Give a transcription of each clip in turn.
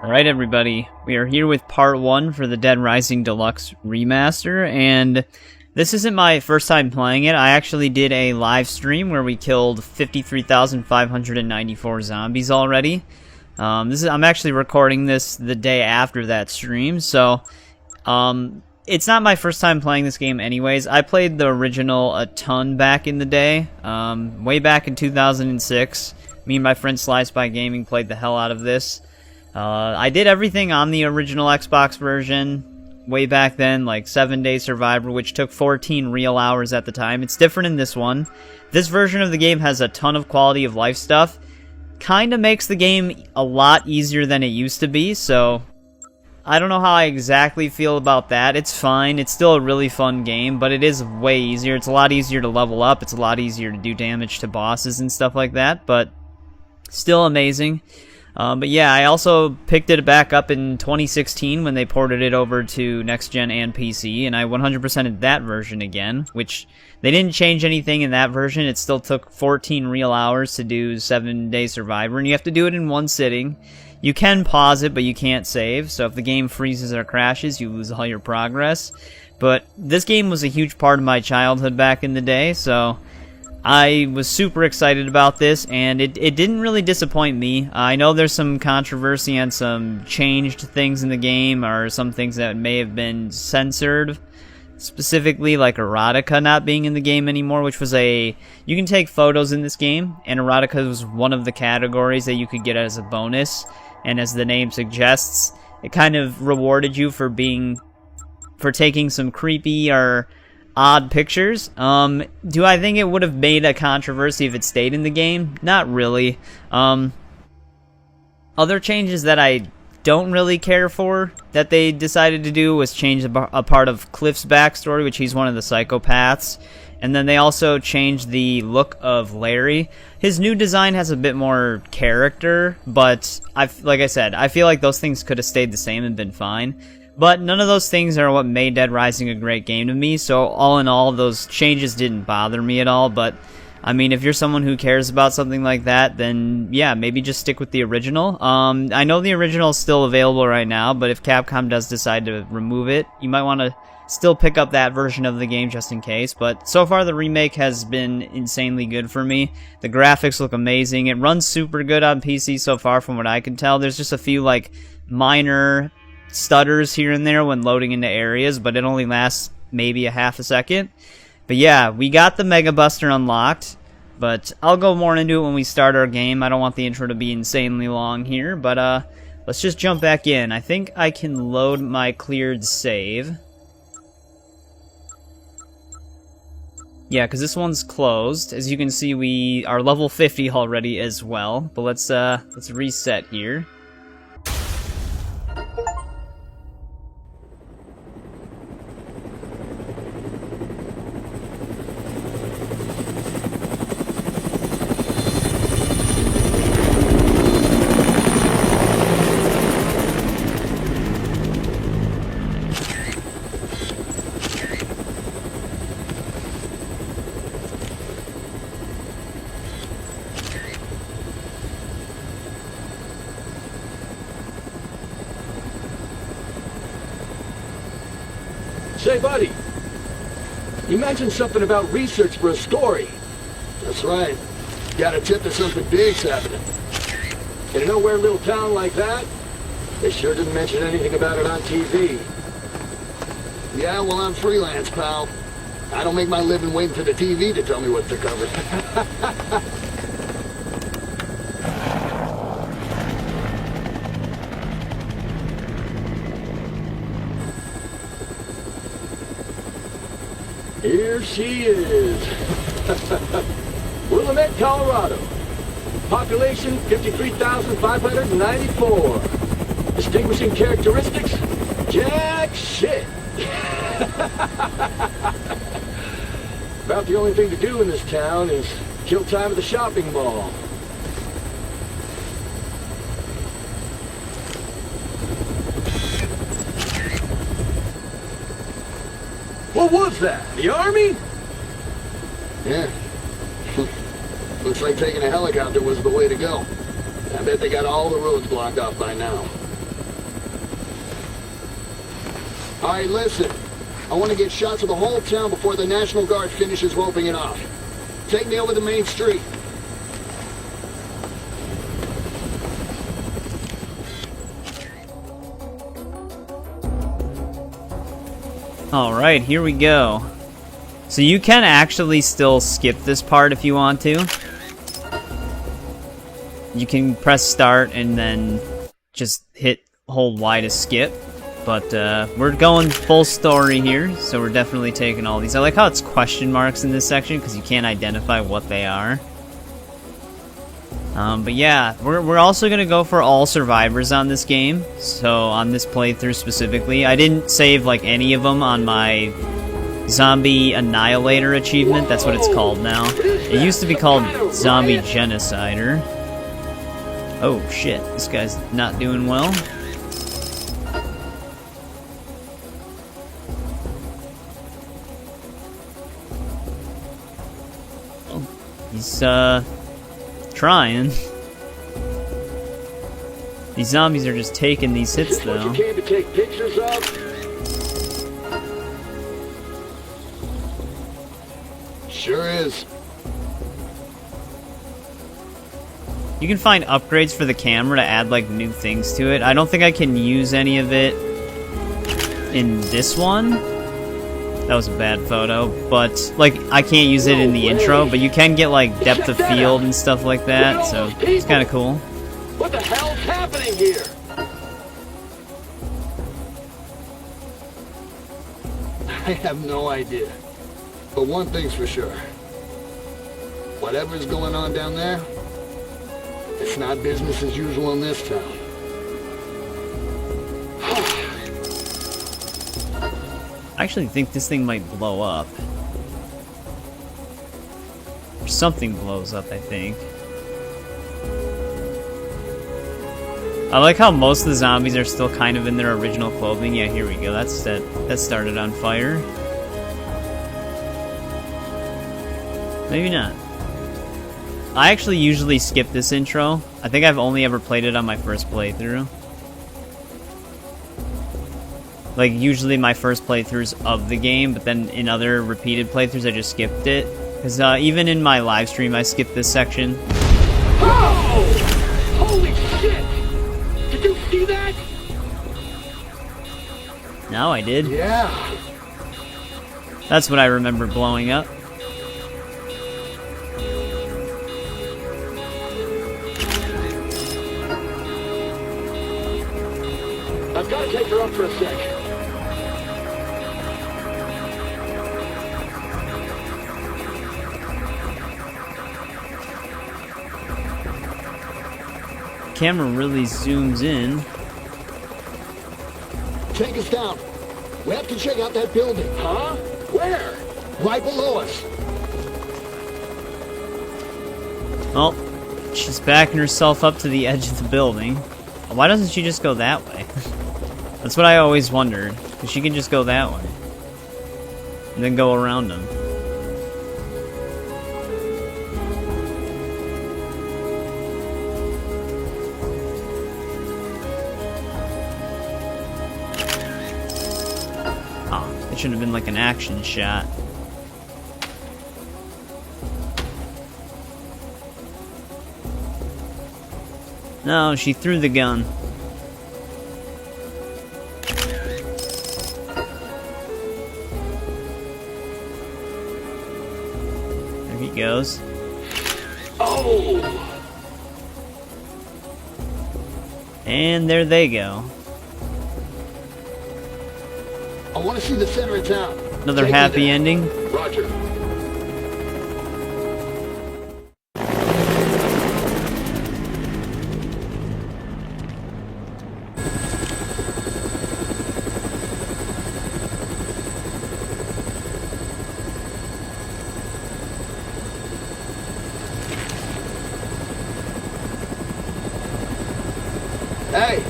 Alright everybody, we are here with part 1 for the Dead Rising Deluxe Remaster, and this isn't my first time playing it. I actually did a live stream where we killed 53,594 zombies already. I'm actually recording this the day after that stream, so it's not my first time playing this game anyways. I played the original a ton back in the day, way back in 2006. Me and my friend Slice by Gaming played the hell out of this. I did everything on the original Xbox version way back then, like 7-Day Survivor, which took 14 real hours at the time. It's different in this one. This version of the game has a ton of quality of life stuff. Kinda makes the game a lot easier than it used to be, so I don't know how I exactly feel about that. It's fine. It's still a really fun game, but it is way easier. It's a lot easier to level up. It's a lot easier to do damage to bosses and stuff like that, but still amazing. But yeah, I also picked it back up in 2016 when they ported it over to Next Gen and PC, and I 100%ed that version again, which they didn't change anything in that version. It still took 14 real hours to do 7-Day Survivor, and you have to do it in one sitting. You can pause it, but you can't save, so if the game freezes or crashes, you lose all your progress. But this game was a huge part of my childhood back in the day, so I was super excited about this, and it didn't really disappoint me. I know there's some controversy on some changed things in the game, or some things that may have been censored, specifically like erotica not being in the game anymore, which was you can take photos in this game, and erotica was one of the categories that you could get as a bonus, and as the name suggests, it kind of rewarded you for taking some creepy or odd pictures. Do I think it would have made a controversy if it stayed in the game? Not really. Other changes that I don't really care for that they decided to do was change a part of Cliff's backstory, which he's one of the psychopaths. And then they also changed the look of Larry. His new design has a bit more character, but like I said, I feel like those things could have stayed the same and been fine. But none of those things are what made Dead Rising a great game to me, so all in all, those changes didn't bother me at all. But, I mean, if you're someone who cares about something like that, then yeah, maybe just stick with the original. I know the original is still available right now, but if Capcom does decide to remove it, you might want to still pick up that version of the game just in case. But so far, the remake has been insanely good for me. The graphics look amazing. It runs super good on PC so far from what I can tell. There's just a few, like, minor stutters here and there when loading into areas, but it only lasts maybe a half a second. But yeah, we got the Mega Buster unlocked, but I'll go more into it when we start our game. I don't want the intro to be insanely long here, but let's just jump back in. I think I can load my cleared save. Yeah, because this one's closed. As you can see, we are level 50 already as well, but let's reset here. Say, buddy, you mentioned something about research for a story. That's right. Got a tip that something big's happening. In a nowhere little town like that, they sure didn't mention anything about it on TV. Yeah, well, I'm freelance, pal. I don't make my living waiting for the TV to tell me what to cover. Here she is. Willamette, Colorado. Population 53,594. Distinguishing characteristics? Jack shit. About the only thing to do in this town is kill time at the shopping mall. What was that? The army? Yeah. Looks like taking a helicopter was the way to go. I bet they got all the roads blocked off by now. Alright, listen. I want to get shots of the whole town before the National Guard finishes roping it off. Take me over the main street. Alright, here we go. So you can actually still skip this part if you want to. You can press start and then just hold Y to skip. But we're going full story here, so we're definitely taking all these. I like how it's question marks in this section because you can't identify what they are. But yeah, we're also gonna go for all survivors on this game. So on this playthrough specifically, I didn't save like any of them on my Zombie Annihilator achievement. That's what it's called now. It used to be called Zombie Genocider. Oh shit, this guy's not doing well. He's, trying. These zombies are just taking these hits, though. What you came to take pictures of? Sure is. You can find upgrades for the camera to add, like, new things to it. I don't think I can use any of it in this one. That was a bad photo, but, like, I can't use it in the intro, but you can get, like, depth of field and stuff like that, so it's kind of cool. What the hell's happening here? I have no idea. But one thing's for sure. Whatever's going on down there, it's not business as usual in this town. I actually think this thing might blow up. Or something blows up, I think. I like how most of the zombies are still kind of in their original clothing. Yeah, here we go. That started on fire. Maybe not. I actually usually skip this intro. I think I've only ever played it on my first playthrough. Like, usually my first playthroughs of the game, but then in other repeated playthroughs I just skipped it. Because even in my live stream I skipped this section. Oh! Holy shit! Did you see that? No, I did. Yeah. That's what I remember blowing up. I've got to take her up for a sec. Camera really zooms in. Take us down. We have to check out that building. Huh? Where? Right below us. Well, she's backing herself up to the edge of the building. Why doesn't she just go that way? That's what I always wondered. Because she can just go that way. And then go around them. Oh, it should have been like an action shot. No, she threw the gun. There he goes. Oh! And there they go. I want to see the center of town. Another happy ending. Roger. Hey,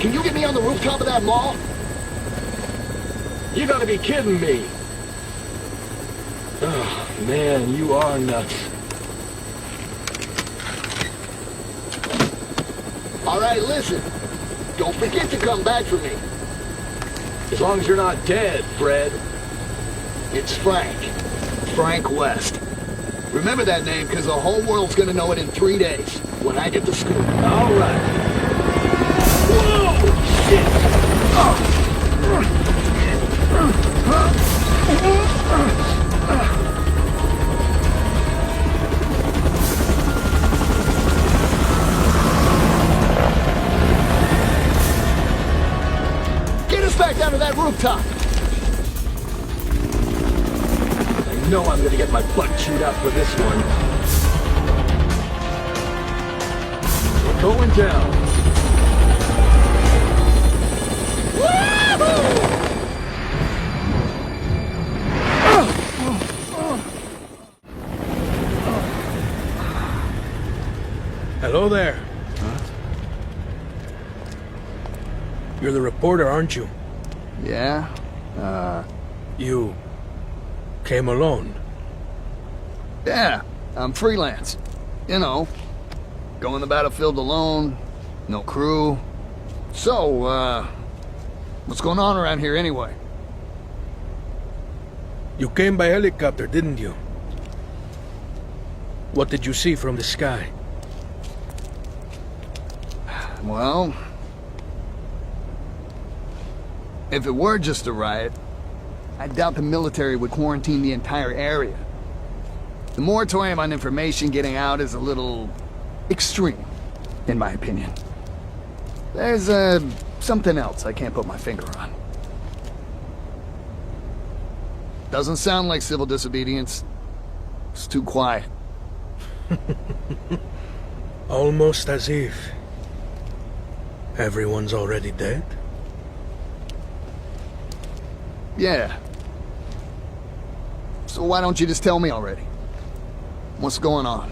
can you get me on the rooftop of that mall? You gotta be kidding me. Oh, man, you are nuts. All right, listen. Don't forget to come back for me. As long as you're not dead, Fred. It's Frank. Frank West. Remember that name, because the whole world's gonna know it in 3 days, when I get to school. All right. Whoa! Shit! Get us back down to that rooftop! I know I'm gonna get my butt chewed out for this one. We're going down. Hello there. Huh? You're the reporter, aren't you? Yeah? You came alone. Yeah, I'm freelance. You know, going the battlefield alone, no crew. So, what's going on around here anyway? You came by helicopter, didn't you? What did you see from the sky? Well, if it were just a riot, I doubt the military would quarantine the entire area. The moratorium on information getting out is a little extreme, in my opinion. There's, something else I can't put my finger on. Doesn't sound like civil disobedience. It's too quiet. Almost as if everyone's already dead? Yeah. So why don't you just tell me already? What's going on?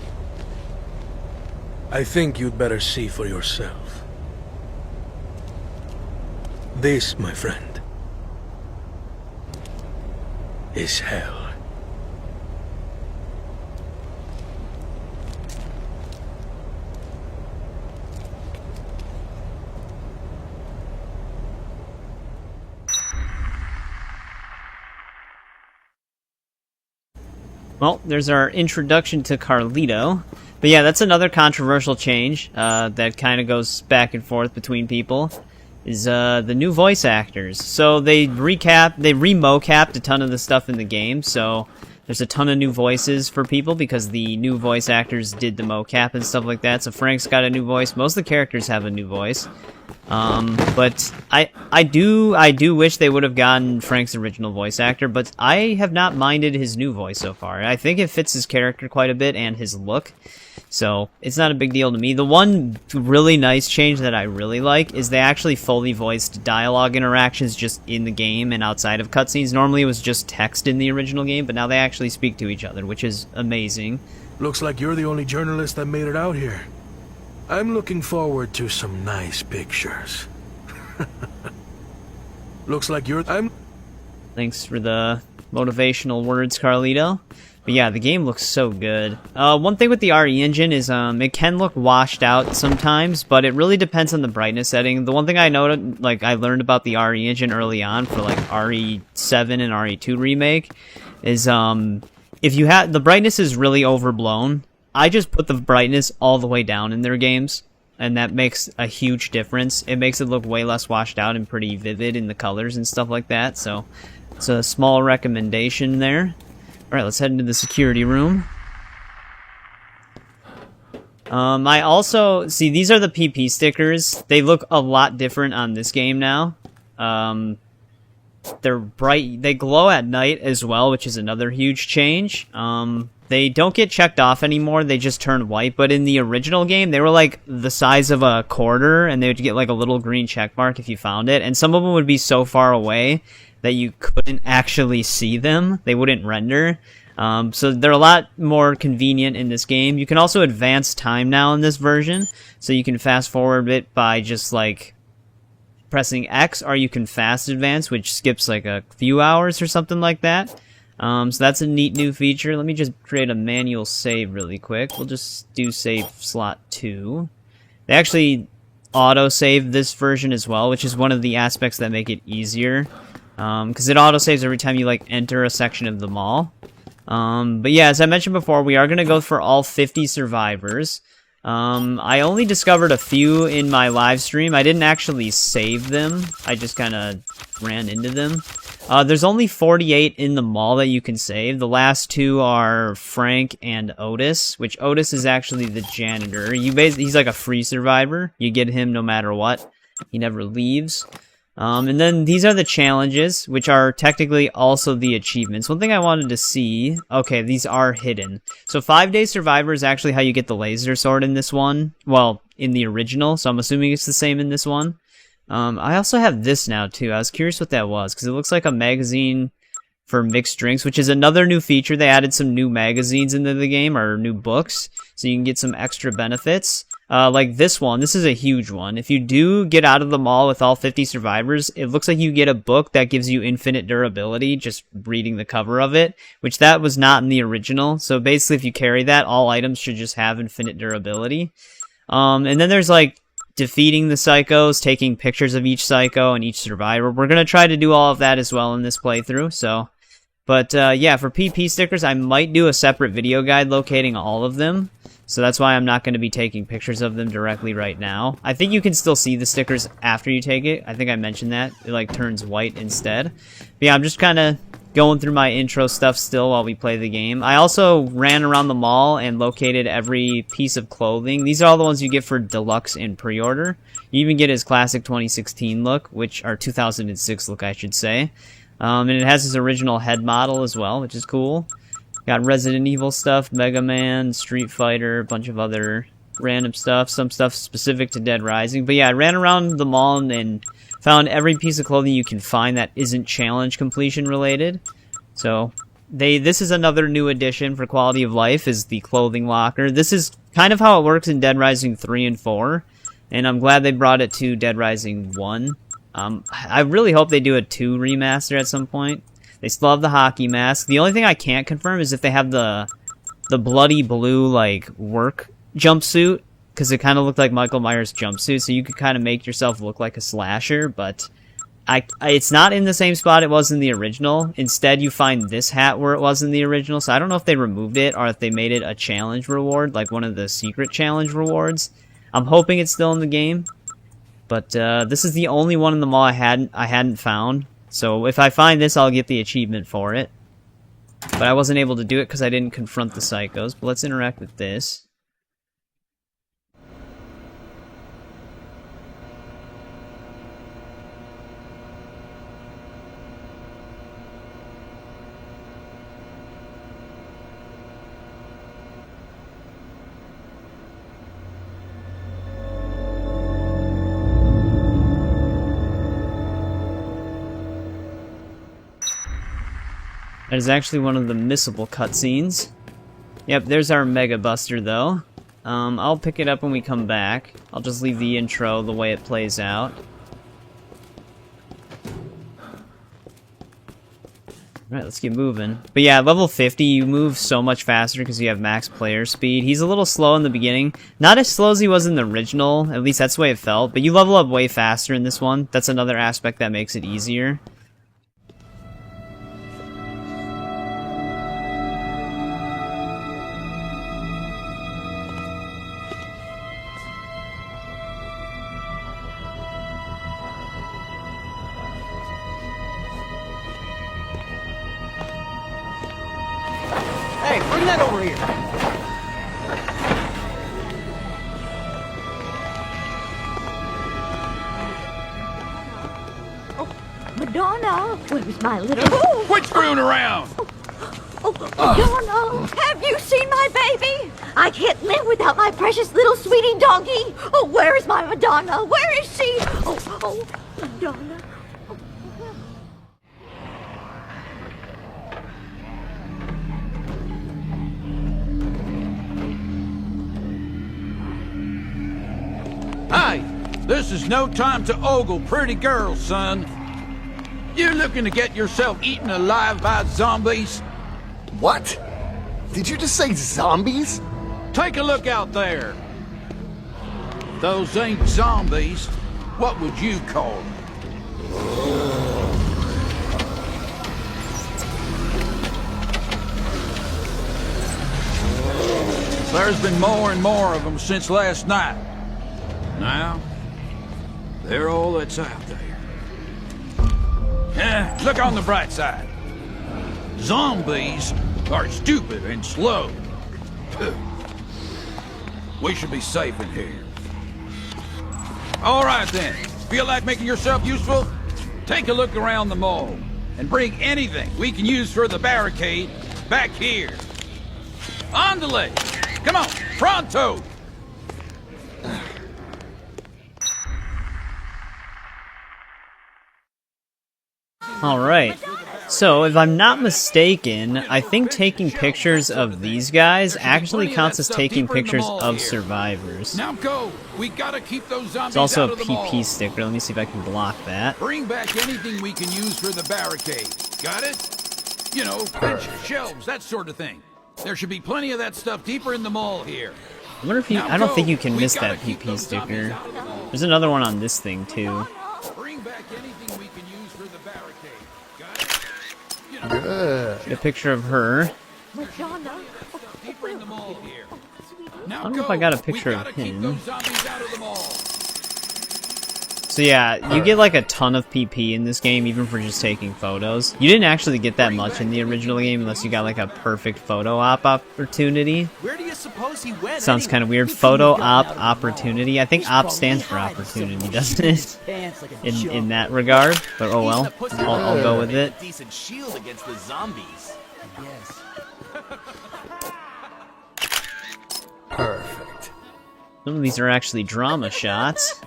I think you'd better see for yourself. This, my friend, is hell. Well, there's our introduction to Carlito. But yeah, that's another controversial change that kind of goes back and forth between people, is the new voice actors. So they re-mocapped a ton of the stuff in the game, so there's a ton of new voices for people because the new voice actors did the mocap and stuff like that. So Frank's got a new voice. Most of the characters have a new voice. But I do wish they would have gotten Frank's original voice actor, but I have not minded his new voice so far. I think it fits his character quite a bit and his look, so it's not a big deal to me. The one really nice change that I really like is they actually fully voiced dialogue interactions just in the game and outside of cutscenes. Normally it was just text in the original game, but now they actually speak to each other, which is amazing. Looks like you're the only journalist that made it out here. I'm looking forward to some nice pictures. Looks like Thanks for the motivational words, Carlito. But yeah, the game looks so good. One thing with the RE engine is it can look washed out sometimes, but it really depends on the brightness setting. The one thing I noted, like I learned about the RE engine early on for like RE7 and RE2 remake, is if you have the brightness is really overblown. I just put the brightness all the way down in their games, and that makes a huge difference. It makes it look way less washed out and pretty vivid in the colors and stuff like that, so it's a small recommendation there. Alright, let's head into the security room. I also... See, these are the PP stickers. They look a lot different on this game now. They're bright. They glow at night as well, which is another huge change. They don't get checked off anymore, they just turn white, but in the original game, they were like the size of a quarter, and they would get like a little green check mark if you found it, and some of them would be so far away that you couldn't actually see them. They wouldn't render. So they're a lot more convenient in this game. You can also advance time now in this version, so you can fast forward it by just like pressing X, or you can fast advance, which skips like a few hours or something like that. So that's a neat new feature. Let me just create a manual save really quick. We'll just do save slot 2. They actually, auto-save this version as well, which is one of the aspects that make it easier. Because it auto-saves every time you, like, enter a section of the mall. But yeah, as I mentioned before, we are going to go for all 50 survivors. I only discovered a few in my live stream. I didn't actually save them. I just kind of ran into them. There's only 48 in the mall that you can save. The last two are Frank and Otis, which Otis is actually the janitor. He's like a free survivor. You get him no matter what. He never leaves. And then these are the challenges, which are technically also the achievements. One thing I wanted to see... Okay, these are hidden. So 5-Day Survivor is actually how you get the laser sword in this one. Well, in the original, so I'm assuming it's the same in this one. I also have this now, too. I was curious what that was, because it looks like a magazine for mixed drinks, which is another new feature. They added some new magazines into the game, or new books, so you can get some extra benefits. Like this one. This is a huge one. If you do get out of the mall with all 50 survivors, it looks like you get a book that gives you infinite durability, just reading the cover of it, which that was not in the original. So basically, if you carry that, all items should just have infinite durability. And then there's like defeating the psychos, taking pictures of each psycho and each survivor. We're going to try to do all of that as well in this playthrough, so... But, yeah, for PP stickers, I might do a separate video guide locating all of them. So that's why I'm not going to be taking pictures of them directly right now. I think you can still see the stickers after you take it. I think I mentioned that. It, like, turns white instead. But yeah, I'm just kind of going through my intro stuff still while we play the game. I also ran around the mall and located every piece of clothing. These are all the ones you get for Deluxe and Pre-Order. You even get his classic 2016 look, or 2006 look, I should say. And it has his original head model as well, which is cool. Got Resident Evil stuff, Mega Man, Street Fighter, a bunch of other random stuff. Some stuff specific to Dead Rising. But yeah, I ran around the mall and found every piece of clothing you can find that isn't challenge completion related. So, this is another new addition for quality of life, is the clothing locker. This is kind of how it works in Dead Rising 3 and 4. And I'm glad they brought it to Dead Rising 1. I really hope they do a 2 remaster at some point. They still have the hockey mask. The only thing I can't confirm is if they have the bloody blue, like, work jumpsuit, because it kind of looked like Michael Myers' jumpsuit, so you could kind of make yourself look like a slasher, but it's not in the same spot it was in the original. Instead, you find this hat where it was in the original, so I don't know if they removed it or if they made it a challenge reward, like one of the secret challenge rewards. I'm hoping it's still in the game. But this is the only one in the mall I hadn't found. So if I find this, I'll get the achievement for it. But I wasn't able to do it because I didn't confront the psychos. But let's interact with this. That is actually one of the missable cutscenes. Yep, there's our Mega Buster, though. I'll pick it up when we come back. I'll just leave the intro the way it plays out. Alright, let's get moving. But yeah, level 50, you move so much faster because you have max player speed. He's a little slow in the beginning. Not as slow as he was in the original, at least that's the way it felt. But you level up way faster in this one. That's another aspect that makes it easier. Hey, bring that over here. Oh, Madonna, where's my little... Quit screwing around! Oh, Madonna, have you seen my baby? I can't live without my precious little sweetie donkey. Oh, where is my Madonna? Where is she? Oh, Madonna. Hey, this is no time to ogle pretty girls, son. You looking to get yourself eaten alive by zombies? What? Did you just say zombies? Take a look out there. Those ain't zombies. What would you call them? There's been more and more of them since last night. Now, they're all that's out there. Look on the bright side. Zombies are stupid and slow. We should be safe in here. All right then. Feel like making yourself useful? Take a look around the mall and bring anything we can use for the barricade back here. On the leg. Come on, pronto! Alright, so if I'm not mistaken, I think taking pictures of these guys actually counts as taking pictures of survivors. Now go! We gotta keep those zombies It's also out a of the mall. PP sticker. Let me see if I can block that. Bring back anything we can use for the barricade. Got it? You know, benches, shelves, that sort of thing. There should be plenty of that stuff deeper in the mall here. I wonder if you... Now I don't go. think you can We miss gotta that keep PP those zombies sticker. out of the mall. There's another one on this thing, too. Bring back anything we can use for the barricade. Got it? You know, Good. Get a picture of her. Madonna. deeper in the mall here. Now I don't know if go. I got a We picture of gotta keep him. those zombies out of the mall. So yeah, you get like a ton of PP in this game, even for just taking photos. You didn't actually get that much in the original game unless you got like a perfect photo op opportunity. Where do you suppose he went? Sounds kind of weird. Photo op opportunity. I think op stands for opportunity, doesn't it? In that regard. But oh well, I'll go with it. Decent shield against the zombies. Yes. Perfect. Some of these are actually drama shots.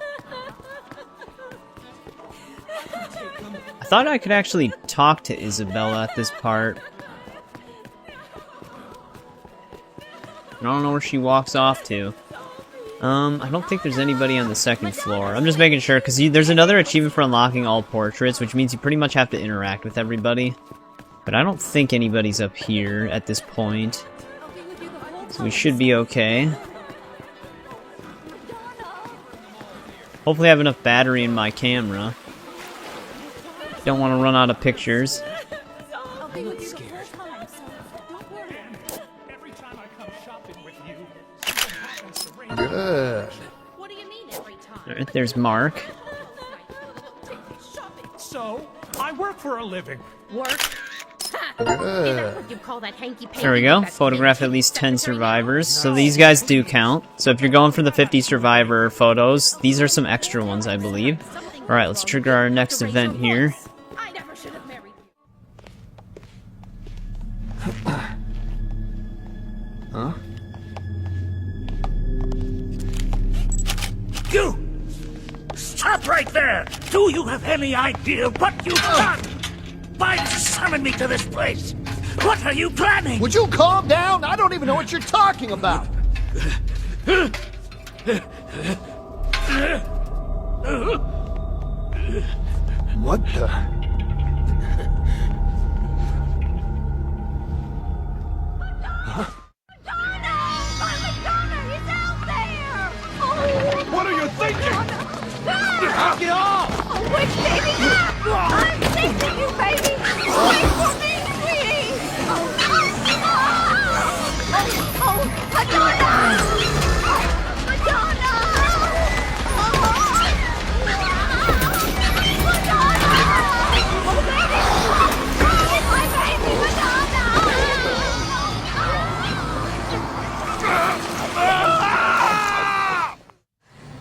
I thought I could actually talk to Isabella at this part. I don't know where she walks off to. I don't think there's anybody on the second floor. I'm just making sure, because there's another achievement for unlocking all portraits, which means you pretty much have to interact with everybody. But I don't think anybody's up here at this point. So we should be okay. Hopefully I have enough battery in my camera. Don't want to run out of pictures. Good. What do you mean every time? Alright, there's Mark. So, I work for a living. Work? Good. Is that what you call that hanky-panky? There we go. Photograph at least 10 survivors. So these guys do count. So if you're going for the 50 survivor photos, these are some extra ones, I believe. Alright, let's trigger our next event here. I never should have married you. Huh? You! Stop right there! Do you have any idea what you've done? Why did you summon me to this place? What are you planning? Would you calm down? I don't even know what you're talking about. What the? What are you thinking? Knock it off! Oh, wait, baby, stop! I'm chasing you, baby! Wait for me, sweetie! Oh, Madonna! Madonna! Madonna! Oh, baby! Get my baby, Madonna!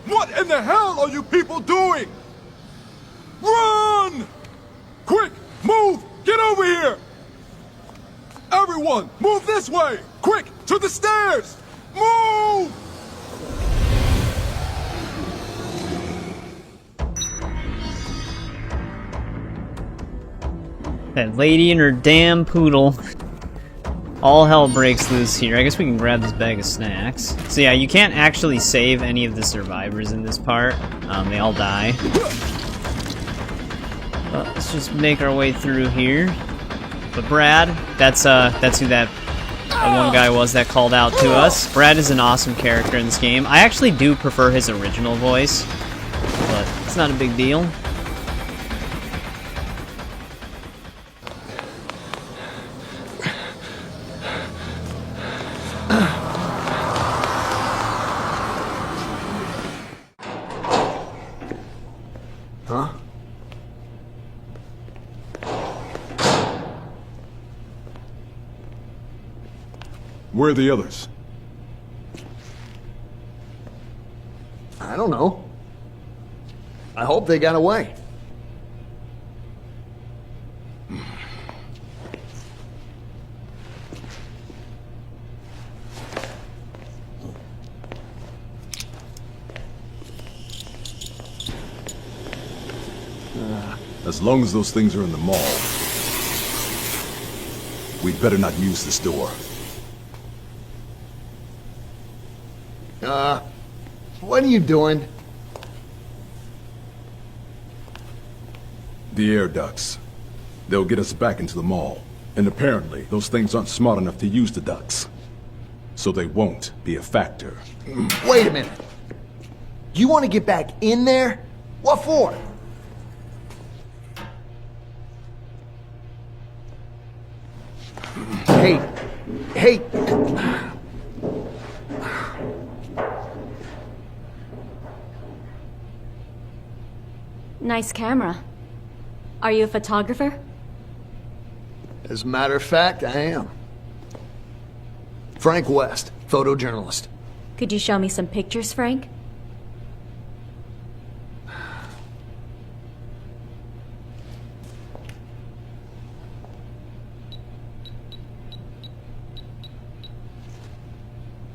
What in the hell are you people doing? Run! Quick, move! Get over here! Everyone, move this way! Quick, to the stairs! Move! That lady and her damn poodle. All hell breaks loose here. I guess we can grab this bag of snacks. So yeah, you can't actually save any of the survivors in this part. They all die. But let's just make our way through here. But Brad, that's who that one guy was that called out to us. Brad is an awesome character in this game. I actually do prefer his original voice, but it's not a big deal. Huh? Where are the others? I don't know. I hope they got away. As long as those things are in the mall, we'd better not use this door. What are you doing? The air ducts. They'll get us back into the mall. And apparently, those things aren't smart enough to use the ducts. So they won't be a factor. Wait a minute. You want to get back in there? What for? Hey. Nice camera. Are you a photographer? As a matter of fact, I am. Frank West, photojournalist. Could you show me some pictures, Frank?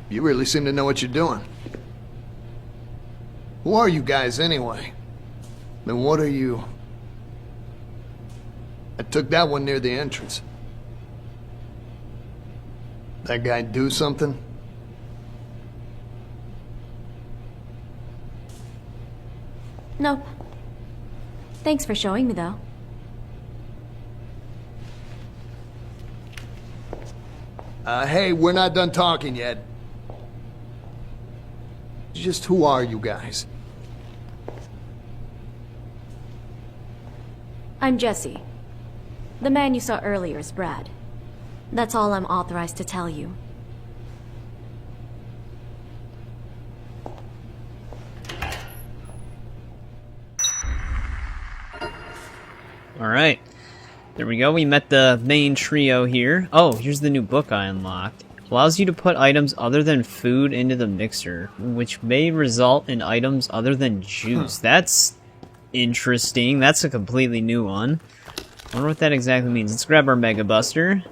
You really seem to know what you're doing. Who are you guys, anyway? And what are you... I took that one near the entrance. That guy do something? Nope. Thanks for showing me, though. Hey, we're not done talking yet. Just who are you guys? I'm Jesse. The man you saw earlier is Brad. That's all I'm authorized to tell you. Alright. There we go. We met the main trio here. Oh, here's the new book I unlocked. Allows you to put items other than food into the mixer, which may result in items other than juice. That's interesting. That's a completely new one. I wonder what that exactly means. Let's grab our Mega Buster.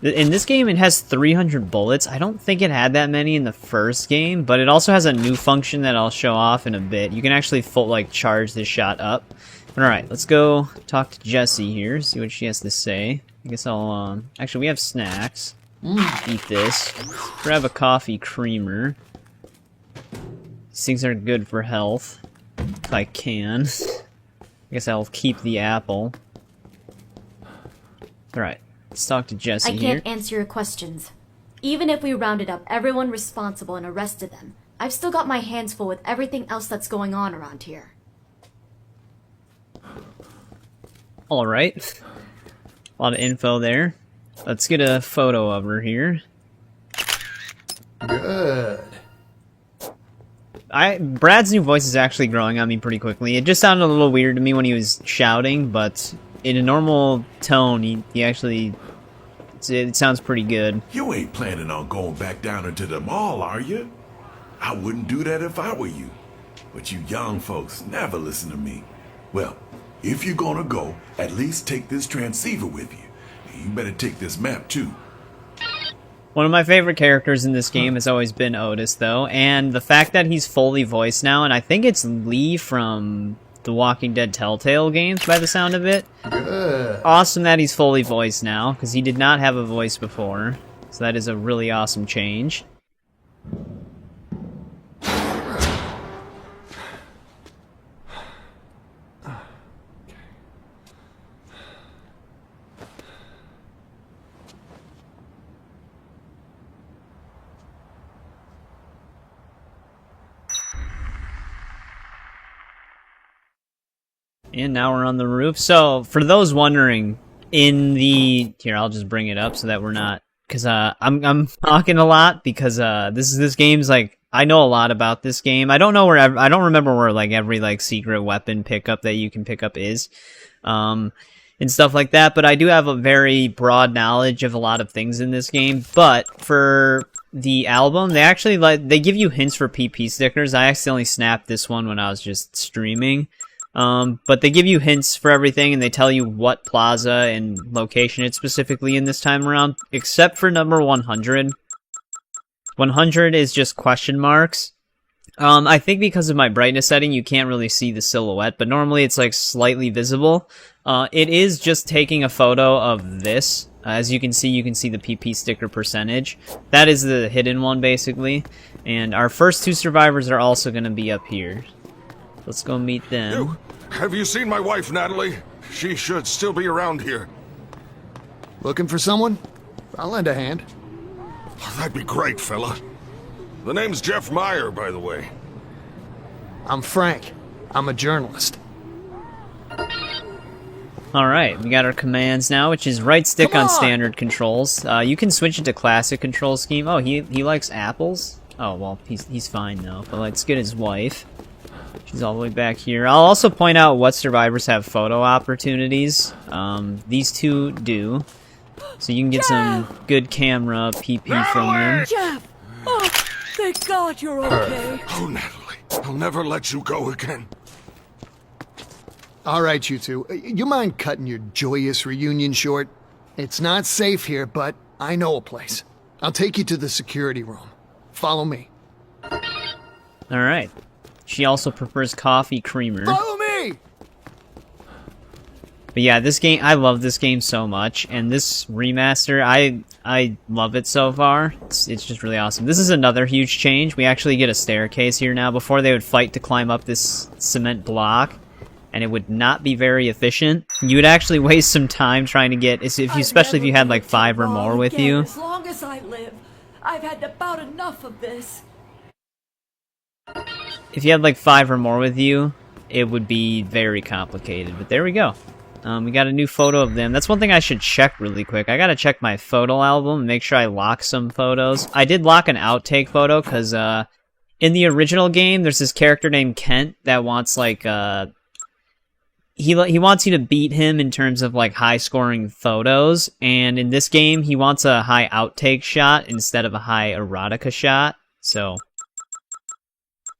In this game, it has 300 bullets. I don't think it had that many in the first game, but it also has a new function that I'll show off in a bit. You can actually charge this shot up. Alright, let's go talk to Jessie here, see what she has to say. I guess I'll, actually, we have snacks. Eat this. Grab a coffee creamer. These things are good for health. If I can. I guess I'll keep the apple. Alright, let's talk to Jessie I here. can't answer your questions. Even if we rounded up everyone responsible and arrested them, I've still got my hands full with everything else that's going on around here. Alright. A lot of info there. Let's get a photo of her here. Good. Brad's new voice is actually growing on me pretty quickly. It just sounded a little weird to me when he was shouting, but in a normal tone, he actually... It sounds pretty good. You ain't planning on going back down into the mall, are you? I wouldn't do that if I were you. But you young folks never listen to me. Well, if you're gonna go, at least take this transceiver with you. You better take this map, too. One of my favorite characters in this game has always been Otis, though, and the fact that he's fully voiced now, and I think it's Lee from the Walking Dead Telltale games, by the sound of it. Good. Awesome that he's fully voiced now, because he did not have a voice before, so that is a really awesome change. And now we're on the roof. So, for those wondering, here, I'll just bring it up so that we're not, because I'm talking a lot because this game's like, I know a lot about this game. I don't remember where like every like secret weapon pickup that you can pick up is, and stuff like that. But I do have a very broad knowledge of a lot of things in this game. But for the album, they actually they give you hints for PP stickers. I accidentally snapped this one when I was just streaming. But they give you hints for everything, and they tell you what plaza and location it's specifically in this time around, except for number 100. 100 is just question marks. I think because of my brightness setting, you can't really see the silhouette, but normally it's like slightly visible. It is just taking a photo of this. As you can see the PP sticker percentage. That is the hidden one, basically. And our first two survivors are also going to be up here. Let's go meet them. Have you seen my wife, Natalie? She should still be around here. Looking for someone? I'll lend a hand. That'd be great, fella. The name's Jeff Meyer, by the way. I'm Frank. I'm a journalist. Alright, we got our commands now, which is right stick on standard controls. You can switch it to classic control scheme. Oh, he likes apples? Oh, well, he's fine now. But let's get his wife. She's all the way back here. I'll also point out what survivors have photo opportunities. These two do. So you can get some good camera PP from them. Jeff! Oh, thank God you're okay. Oh, Natalie, I'll never let you go again. All right, you two. You mind cutting your joyous reunion short? It's not safe here, but I know a place. I'll take you to the security room. Follow me. Alright. She also prefers coffee creamer. Follow me! But yeah, this game, I love this game so much, and this remaster, I love it so far. It's just really awesome. This is another huge change. We actually get a staircase here now. Before they would fight to climb up this cement block, and it would not be very efficient. You would actually waste some time trying to get, especially if you had like 5 or more with you. As long as I live, I've had about enough of this. If you had like 5 or more with you, it would be very complicated. But there we go. We got a new photo of them. That's one thing I should check really quick. I gotta check my photo album and make sure I lock some photos. I did lock an outtake photo because in the original game, there's this character named Kent that wants like he wants you to beat him in terms of like high scoring photos, and in this game he wants a high outtake shot instead of a high erotica shot. So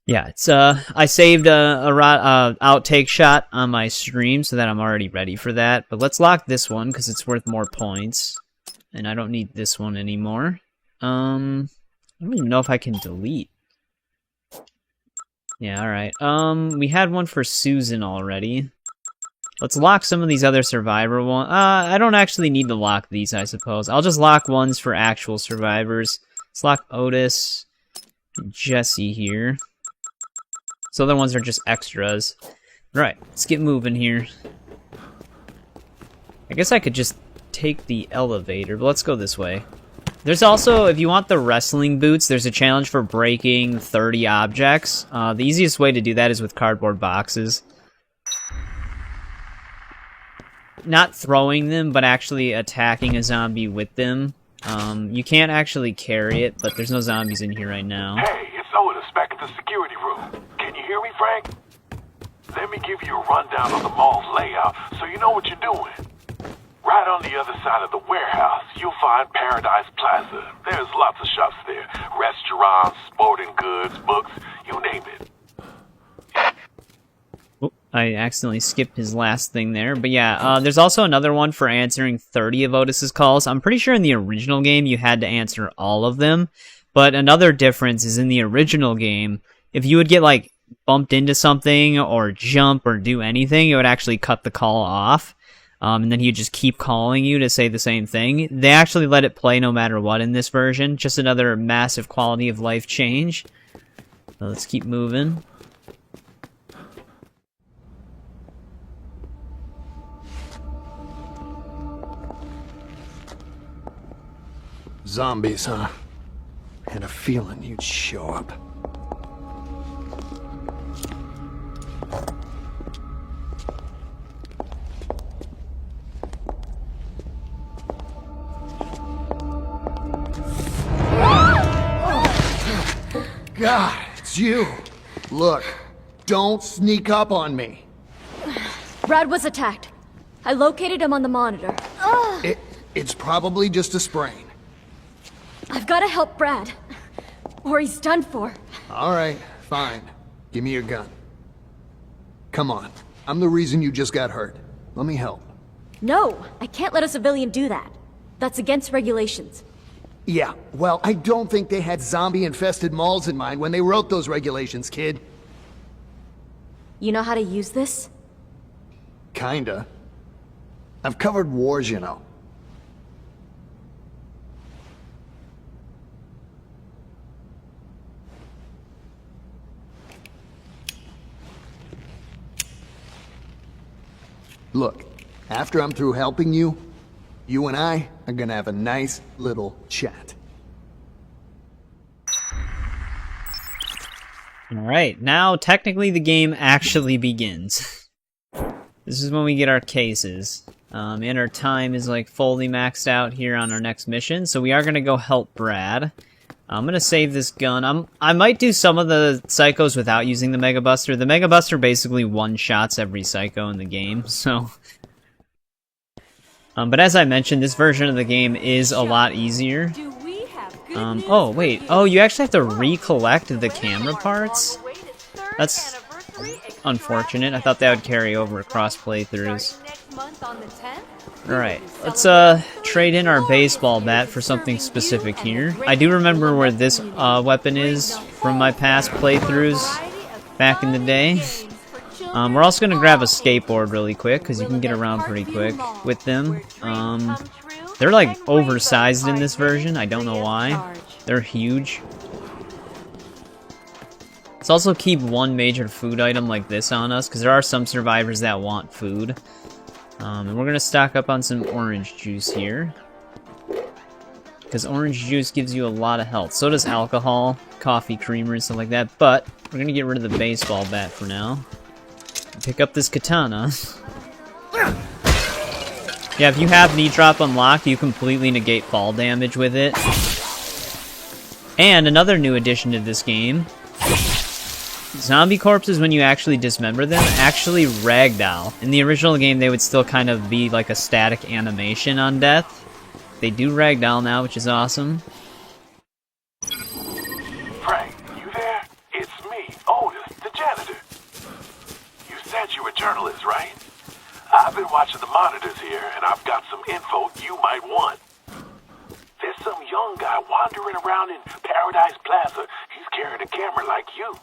yeah, it's I saved a outtake shot on my stream so that I'm already ready for that. But let's lock this one because it's worth more points, and I don't need this one anymore. I don't even know if I can delete. Yeah, all right. We had one for Susan already. Let's lock some of these other survivor ones. I don't actually need to lock these, I suppose. I'll just lock ones for actual survivors. Let's lock Otis and Jesse here. So other ones are just extras. Right, let's get moving here. I guess I could just take the elevator, but let's go this way. There's also, if you want the wrestling boots, there's a challenge for breaking 30 objects. The easiest way to do that is with cardboard boxes. Not throwing them, but actually attacking a zombie with them. You can't actually carry it, but there's no zombies in here right now. Hey, it's Otis back at the security room. Can you hear me, Frank? Let me give you a rundown of the mall's layout so you know what you're doing. Right on the other side of the warehouse, you'll find Paradise Plaza. There's lots of shops there. Restaurants, sporting goods, books, you name it. Oh, I accidentally skipped his last thing there. But yeah, there's also another one for answering 30 of Otis's calls. I'm pretty sure in the original game you had to answer all of them. But another difference is in the original game, if you would get like bumped into something or jump or do anything, it would actually cut the call off. And then he'd just keep calling you to say the same thing. They actually let it play no matter what in this version. Just another massive quality of life change. So let's keep moving. Zombies, huh? Had a feeling you'd show up. Ah, it's you. Look, don't sneak up on me. Brad was attacked. I located him on the monitor. It's probably just a sprain. I've got to help Brad, or he's done for. All right, fine. Give me your gun. Come on. I'm the reason you just got hurt. Let me help. No, I can't let a civilian do that. That's against regulations. Yeah, well, I don't think they had zombie-infested malls in mind when they wrote those regulations, kid. You know how to use this? Kinda. I've covered wars, you know. Look, after I'm through helping you, you and I are gonna have a nice little chat. Alright, now technically the game actually begins. This is when we get our cases. And our time is like fully maxed out here on our next mission, so we are gonna go help Brad. I'm gonna save this gun. I might do some of the psychos without using the Mega Buster. The Mega Buster basically one-shots every psycho in the game, so... but as I mentioned, this version of the game is a lot easier. Oh, wait. Oh, you actually have to recollect the camera parts? That's unfortunate. I thought that would carry over across playthroughs. Alright, let's trade in our baseball bat for something specific here. I do remember where this weapon is from my past playthroughs back in the day. We're also going to grab a skateboard really quick, because you can get around pretty quick with them. They're like oversized in this version, I don't know why. They're huge. Let's also keep one major food item like this on us, because there are some survivors that want food. And we're going to stock up on some orange juice here, because orange juice gives you a lot of health. So does alcohol, coffee creamer, and stuff like that, but we're going to get rid of the baseball bat for now. Pick up this katana. Yeah, if you have knee drop unlocked, you completely negate fall damage with it. And another new addition to this game, zombie corpses, when you actually dismember them, actually ragdoll. In the original game, they would still kind of be like a static animation on death. They do ragdoll now, which is awesome. Frank, you there? It's me, Otis, the janitor. You said you were a journalist, right? I've been watching the monitors here, and I've got some info you might want. There's some young guy wandering around in Paradise Plaza. He's carrying a camera like you.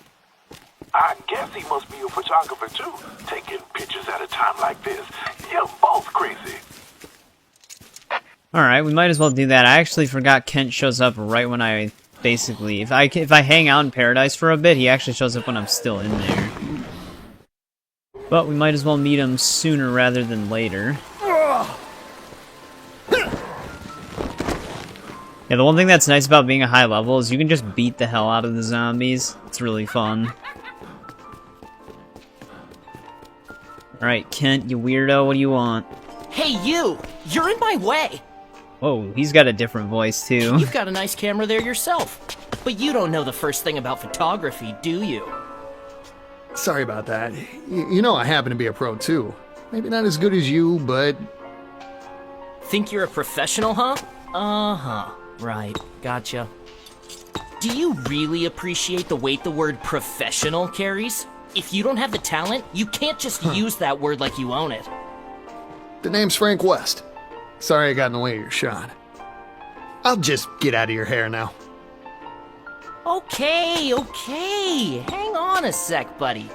I guess he must be a photographer too, taking pictures at a time like this. You're both crazy. Alright, we might as well do that. I actually forgot Kent shows up right when I basically... If I hang out in Paradise for a bit, he actually shows up when I'm still in there. But we might as well meet him sooner rather than later. Yeah, the one thing that's nice about being a high level is you can just beat the hell out of the zombies. It's really fun. Alright, Kent, you weirdo, what do you want? Hey, you! You're in my way! Whoa, he's got a different voice, too. You've got a nice camera there yourself. But you don't know the first thing about photography, do you? Sorry about that. You know I happen to be a pro, too. Maybe not as good as you, but... Think you're a professional, huh? Uh-huh. Right. Gotcha. Do you really appreciate the weight the word professional carries? If you don't have the talent, you can't just use that word like you own it. The name's Frank West. Sorry I got in the way of your shot. I'll just get out of your hair now. Okay. Hang on a sec, buddy.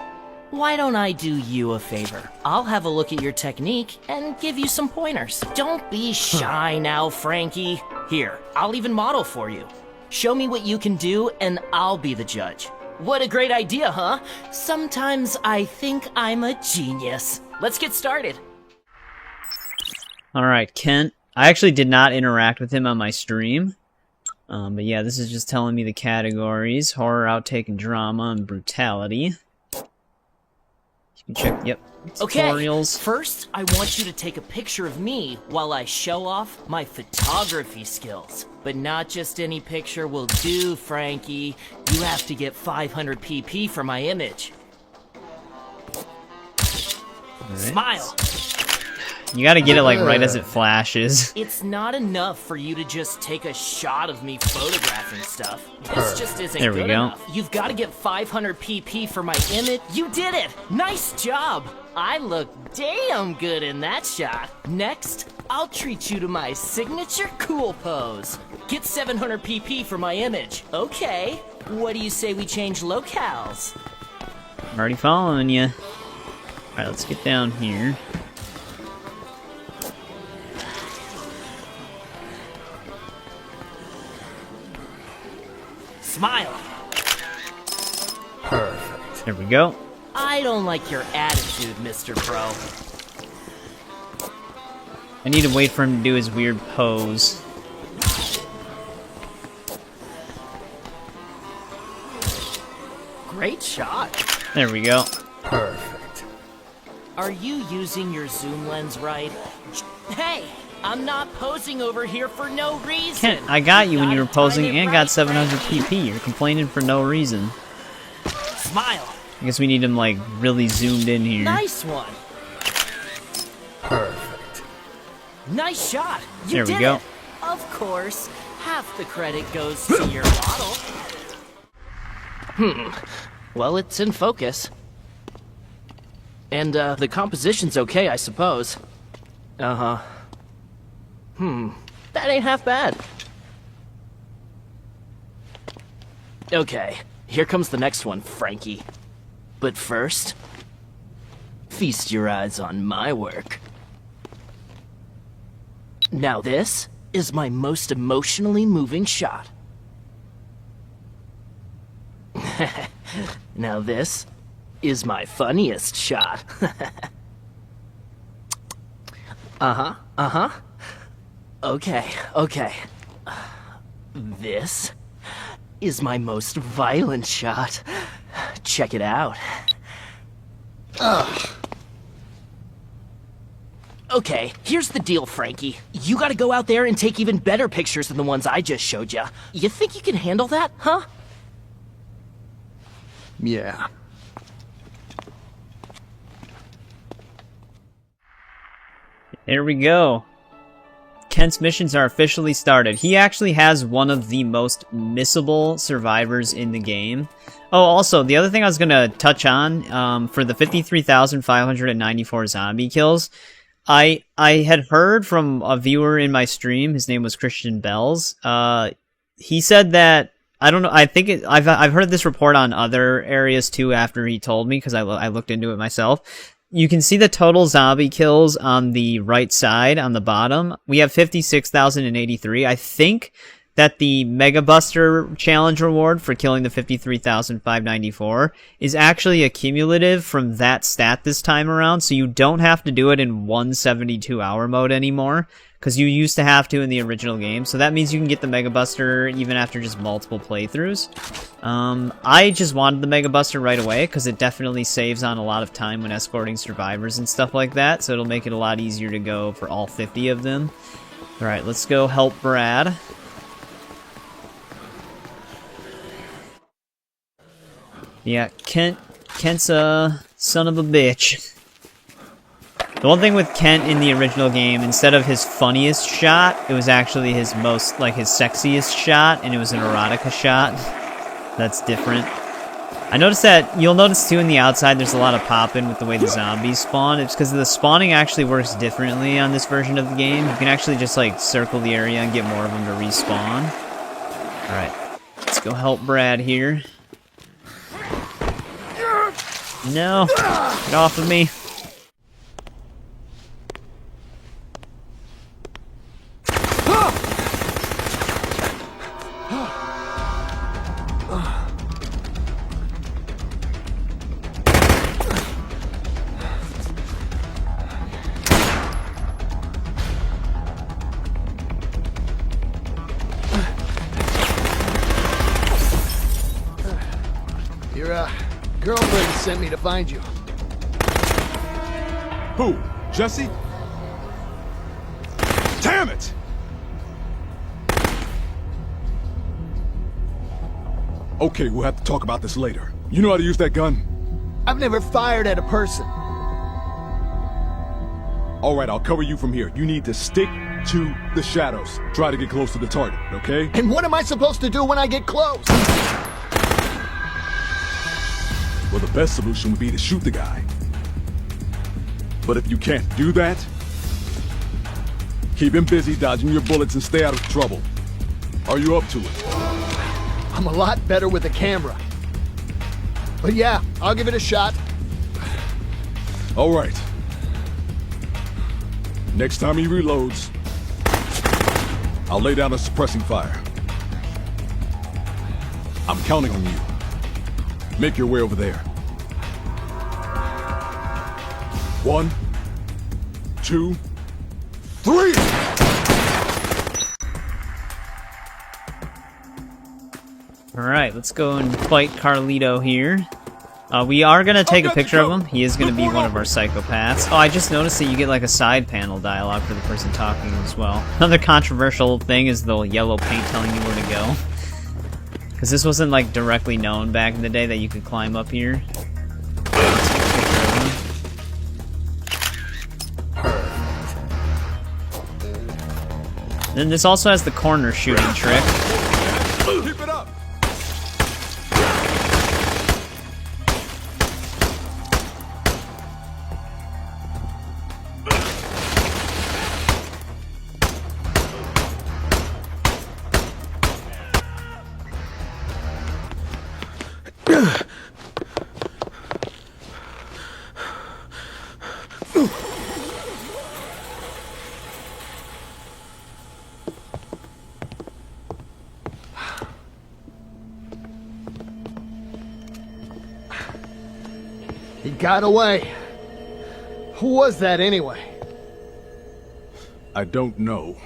Why don't I do you a favor? I'll have a look at your technique and give you some pointers. Don't be shy now, Frankie. Here, I'll even model for you. Show me what you can do and I'll be the judge. What a great idea, huh? Sometimes I think I'm a genius. Let's get started. Alright, Kent. I actually did not interact with him on my stream. But yeah, this is just telling me the categories. Horror, outtake, and drama, and brutality. You can check, yep. Okay, Tutorials. first I want you to take a picture of me while I show off my photography skills. But not just any picture will do, Frankie. You have to get 500 pp for my image. Right. Smile. You gotta get it like right as it flashes. It's not enough for you to just take a shot of me photographing stuff. This just isn't There we good go. enough. You've got to get 500 pp for my image. You did it! Nice job! I look damn good in that shot. Next, I'll treat you to my signature cool pose. Get 700 pp for my image. Okay, what do you say we change locales? I'm already following you. Alright, let's get down here. Smile. Perfect. There we go. I don't like your attitude, Mr. Pro. I need to wait for him to do his weird pose. Great shot. There we go. Perfect. Are you using your zoom lens right? Hey, I'm not posing over here for no reason. Kent, I got you when you were posing time it and right, got 700 pp. You're complaining for no reason. Smile. I guess we need him like really zoomed in here. Nice one. Perfect. Nice shot. You There we did go. it. Of course, half the credit goes to your model. Well, it's in focus. And, the composition's okay, I suppose. Uh-huh. That ain't half bad. Okay, here comes the next one, Frankie. But first, feast your eyes on my work. Now this is my most emotionally moving shot. Now this is my funniest shot. Okay. This is my most violent shot. Check it out. Okay, here's the deal, Frankie. You gotta go out there and take even better pictures than the ones I just showed you. You think you can handle that, huh? Yeah. There we go. Kent's missions are officially started. He actually has one of the most missable survivors in the game. Oh, also, the other thing I was going to touch on, for the 53,594 zombie kills, I had heard from a viewer in my stream, his name was Christian Bells, he said that, I don't know, I think I've heard this report on other areas too after he told me, because I looked into it myself. You can see the total zombie kills on the right side, on the bottom. We have 56,083. I think that the Mega Buster challenge reward for killing the 53,594 is actually a cumulative from that stat this time around, so you don't have to do it in 172-hour mode anymore, because you used to have to in the original game. So that means you can get the Mega Buster even after just multiple playthroughs. I just wanted the Mega Buster right away, because it definitely saves on a lot of time when escorting survivors and stuff like that, so it'll make it a lot easier to go for all 50 of them. Alright, let's go help Brad. Yeah, Kent's a son of a bitch. The one thing with Kent in the original game, instead of his funniest shot, it was actually his most, like, his sexiest shot, and it was an erotica shot. That's different. I noticed that, you'll notice too in the outside, there's a lot of pop-in with the way the zombies spawn. It's because the spawning actually works differently on this version of the game. You can actually just, like, circle the area and get more of them to respawn. Alright, let's go help Brad here. No! Get off of me! Your girlfriend sent me to find you. Who? Jesse? Damn it! Okay, we'll have to talk about this later. You know how to use that gun? I've never fired at a person. All right, I'll cover you from here. You need to stick to the shadows. Try to get close to the target, okay? And what am I supposed to do when I get close? Well, the best solution would be to shoot the guy. But if you can't do that, keep him busy dodging your bullets and stay out of trouble. Are you up to it? I'm a lot better with a camera. But yeah, I'll give it a shot. All right. Next time he reloads, I'll lay down a suppressing fire. I'm counting on you. Make your way over there. 1, 2, 3! Alright, let's go and fight Carlito here. We are gonna take a picture of him. He is gonna be one of our psychopaths. Oh, I just noticed that you get like a side panel dialogue for the person talking as well. Another controversial thing is the yellow paint telling you where to go. Because this wasn't like directly known back in the day that you could climb up here. Let's take a picture of him. Then this also has the corner shooting trick. Keep it up! He got away. Who was that anyway? I don't know.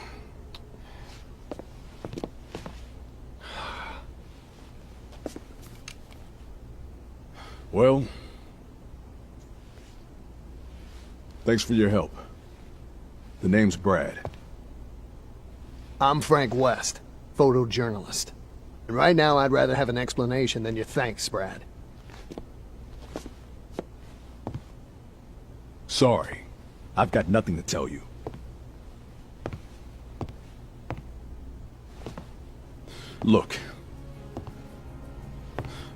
Well, thanks for your help. The name's Brad. I'm Frank West, photojournalist. And right now I'd rather have an explanation than your thanks, Brad. Sorry. I've got nothing to tell you. Look.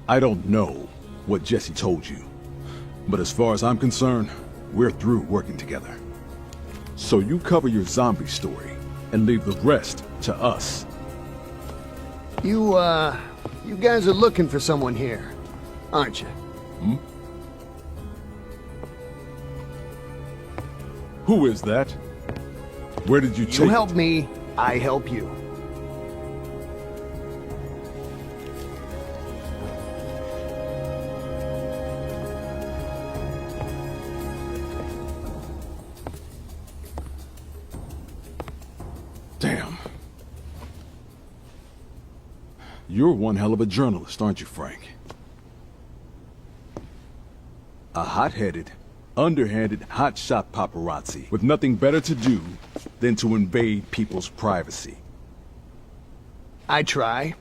I don't know what Jesse told you, but as far as I'm concerned, we're through working together. So you cover your zombie story and leave the rest to us. You guys are looking for someone here, aren't you? Hmm? Who is that? Where did you take it? You help me, I help you. Damn. You're one hell of a journalist, aren't you, Frank? A hot-headed, underhanded, hotshot paparazzi with nothing better to do than to invade people's privacy. I try.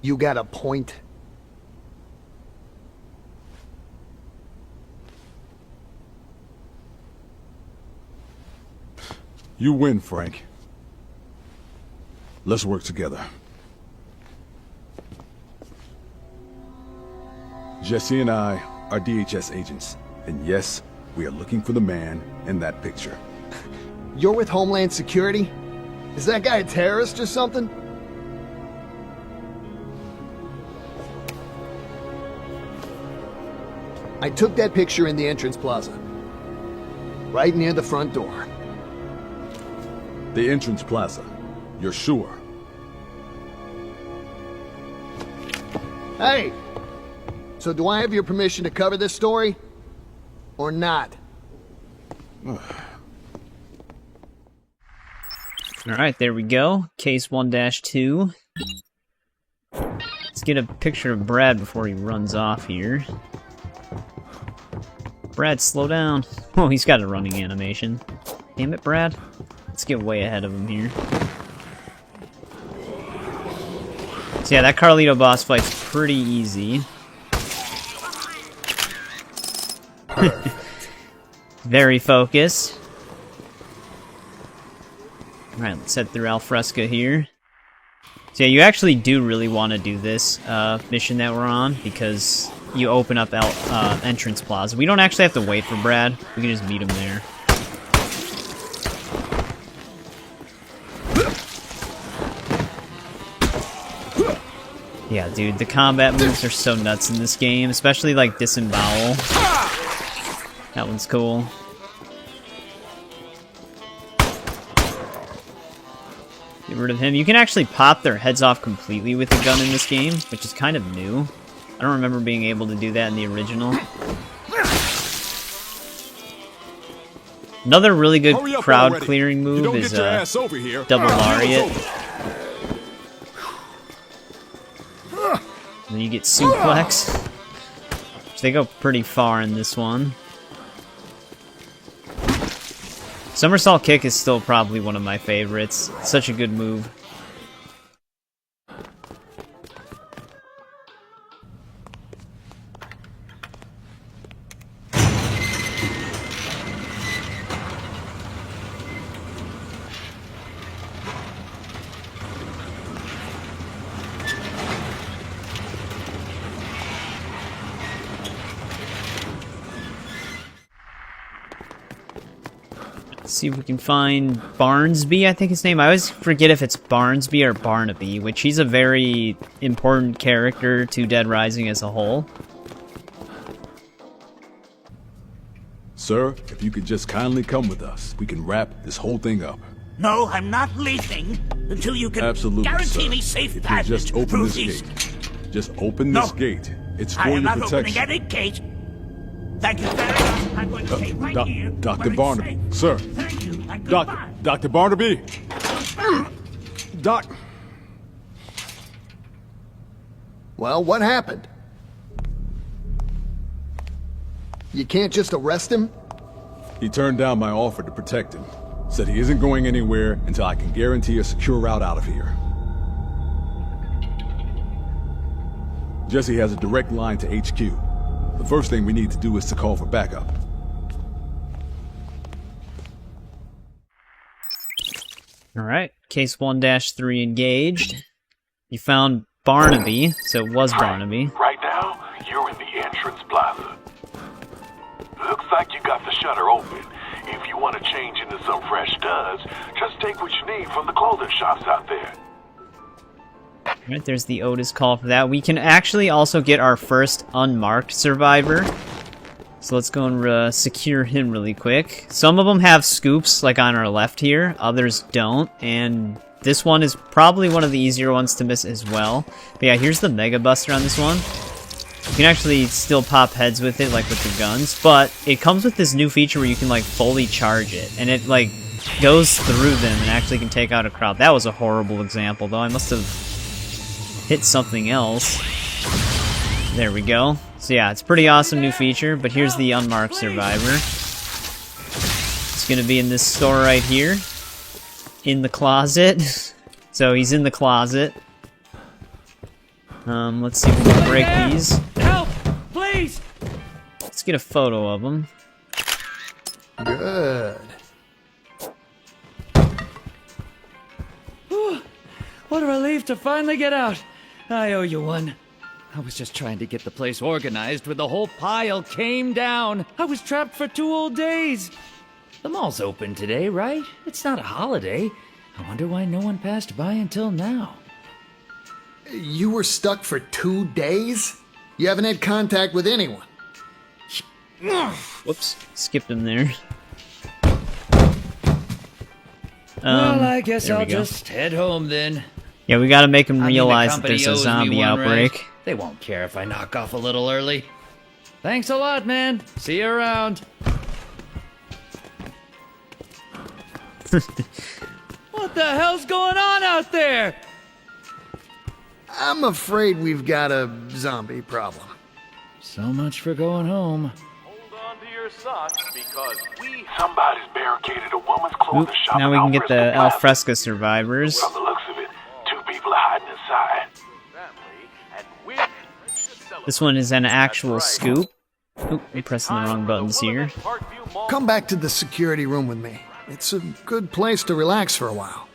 You got a point? You win, Frank. Let's work together. Jesse and I are DHS agents. And yes, we are looking for the man in that picture. You're with Homeland Security? Is that guy a terrorist or something? I took that picture in the entrance plaza. Right near the front door. The entrance plaza. You're sure? Hey! So do I have your permission to cover this story? Or not? Alright, there we go. Case 1-2. Let's get a picture of Brad before he runs off here. Brad, slow down. Oh, he's got a running animation. Damn it, Brad. Let's get way ahead of him here. So yeah, that Carlito boss fight's pretty easy. Very focused. Alright, let's head through Alfresca here. So yeah, you actually do really want to do this mission that we're on, because you open up Entrance Plaza. We don't actually have to wait for Brad. We can just meet him there. Yeah, dude, the combat moves are so nuts in this game, especially like Disembowel. That one's cool. Get rid of him. You can actually pop their heads off completely with a gun in this game, which is kind of new. I don't remember being able to do that in the original. Another really good crowd clearing move is Double Lariat. And then you get Suplex, which they go pretty far in this one. Somersault Kick is still probably one of my favorites. It's such a good move. See if we can find Barnsby, I think his name. I always forget if it's Barnsby or Barnaby, which he's a very important character to Dead Rising as a whole. Sir, if you could just kindly come with us, we can wrap this whole thing up. No, I'm not leaving until you can guarantee sir. me safe If you passage just open through this these. gate. Just open this gate. It's for I am your not protection. opening any gate. Thank you very much. I'm going to stay right here. Dr. where it's Barnaby, safe. sir. Thank you. And goodbye. Dr. Barnaby. Doc. Well, what happened? You can't just arrest him? He turned down my offer to protect him. Said he isn't going anywhere until I can guarantee a secure route out of here. Jesse has a direct line to HQ. The first thing we need to do is to call for backup. Alright, case 1-3 engaged. You found Barnaby, so it was Barnaby. Right now, you're in the entrance plaza. Looks like you got the shutter open. If you want to change into some fresh studs, just take what you need from the clothing shops out there. Alright, there's the Otis call for that. We can actually also get our first unmarked survivor. So let's go and secure him really quick. Some of them have scoops, like on our left here. Others don't. And this one is probably one of the easier ones to miss as well. But yeah, here's the Mega Buster on this one. You can actually still pop heads with it, like with the guns. But it comes with this new feature where you can, like, fully charge it. And it, like, goes through them and actually can take out a crowd. That was a horrible example, though. I must have hit something else. There we go. So yeah, it's a pretty awesome new feature, but here's the unmarked survivor. It's gonna be in this store right here. In the closet. So he's in the closet. Let's see if we can break these. Help! Please! Let's get a photo of him. Good. What a relief to finally get out. I owe you one. I was just trying to get the place organized when the whole pile came down. I was trapped for 2 whole days. The mall's open today, right? It's not a holiday. I wonder why no one passed by until now. You were stuck for 2 days? You haven't had contact with anyone? Whoops, skipped him there. Well, I guess there we I'll go. just head home then. Yeah, we gotta make him I mean, the realize that company there's a owes me zombie one outbreak. rent. They won't care if I knock off a little early. Thanks a lot, man. See you around. What the hell's going on out there? I'm afraid we've got a zombie problem. So much for going home. Hold on to your son because somebody's barricaded a woman's Oop, clothing shop. now we can get the alfresco survivors. From the looks of it, 2 people are hiding inside. This one is an actual scoop. Oop, I'm pressing the wrong buttons here. Come back to the security room with me. It's a good place to relax for a while.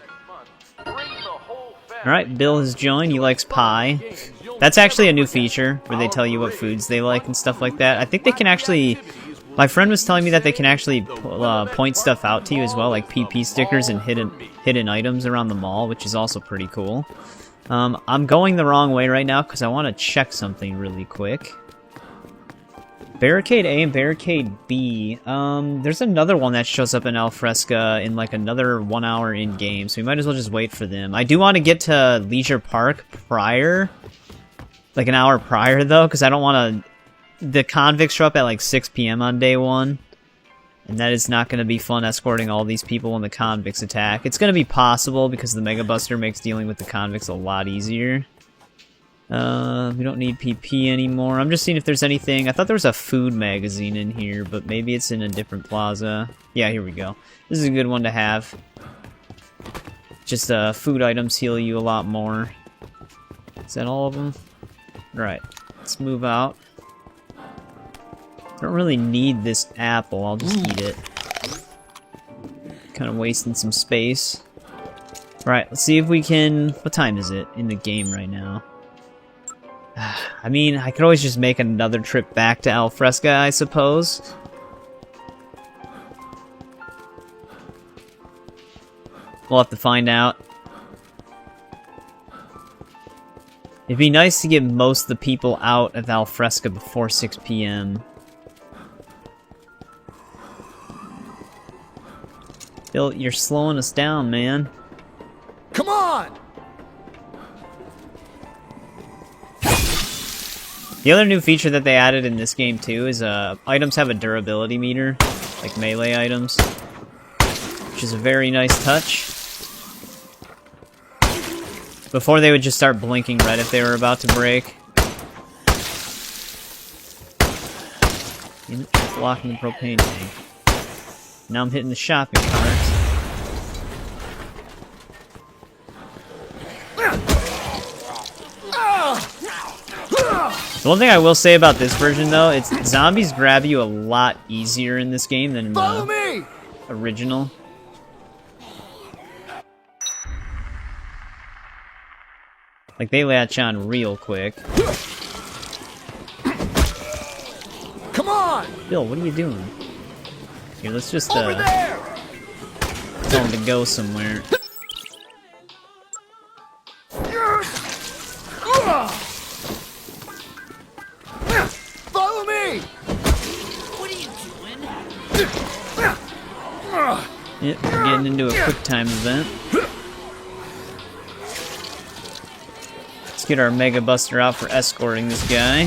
Alright, Bill has joined. He likes pie. That's actually a new feature where they tell you what foods they like and stuff like that. I think they can actually... My friend was telling me that they can actually point stuff out to you as well, like PP stickers and hidden items around the mall, which is also pretty cool. I'm going the wrong way right now because I want to check something really quick. Barricade A and Barricade B. There's another one that shows up in Alfresca in like another 1 hour in-game, so we might as well just wait for them. I do want to get to Leisure Park prior, like an hour prior though, because I don't want to... The convicts show up at like 6 p.m. on day 1, and that is not going to be fun escorting all these people when the convicts attack. It's going to be possible because the Mega Buster makes dealing with the convicts a lot easier. We don't need PP anymore. I'm just seeing if there's anything. I thought there was a food magazine in here, but maybe it's in a different plaza. Yeah, here we go. This is a good one to have. Just food items heal you a lot more. Is that all of them? Right. Let's move out. I don't really need this apple. I'll just eat it. Kind of wasting some space. Alright, let's see if we can... What time is it in the game right now? I mean, I could always just make another trip back to Alfresca, I suppose. We'll have to find out. It'd be nice to get most of the people out of Alfresca before 6 p.m. Bill, you're slowing us down, man. Come on! The other new feature that they added in this game, too, is items have a durability meter, like melee items, which is a very nice touch. Before, they would just start blinking red if they were about to break. Blocking the propane tank. Now I'm hitting the shopping cart. The one thing I will say about this version, though, it's zombies grab you a lot easier in this game than in the original. Like, they latch on real quick. Come on! Bill, what are you doing? Here, let's just, tell him to go somewhere. Follow me! What are you doing? Yep, we're getting into a quick time event. Let's get our Mega Buster out for escorting this guy.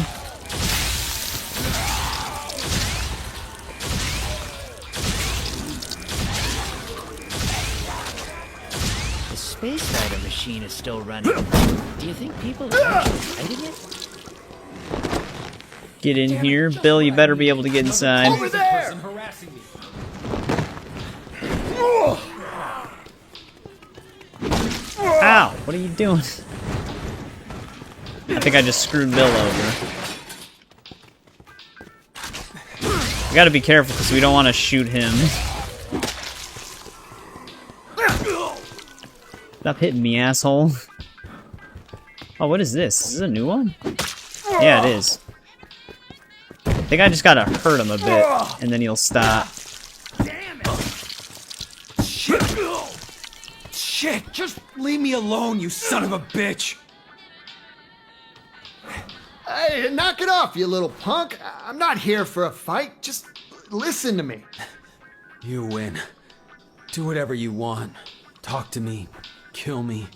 The Space Rider machine is still running. Do you think people are actually fighting it? Get in here. Bill, you better be able to get inside. Over there! Ow! What are you doing? I think I just screwed Bill over. We gotta be careful because we don't want to shoot him. Stop hitting me, asshole. Oh, what is this? Is this a new one? Yeah, it is. I think I just gotta hurt him a bit, and then he'll stop. Damn it! Shit! Just leave me alone, you son of a bitch! Hey, knock it off, you little punk. I'm not here for a fight. Just listen to me. You win. Do whatever you want. Talk to me. Kill me.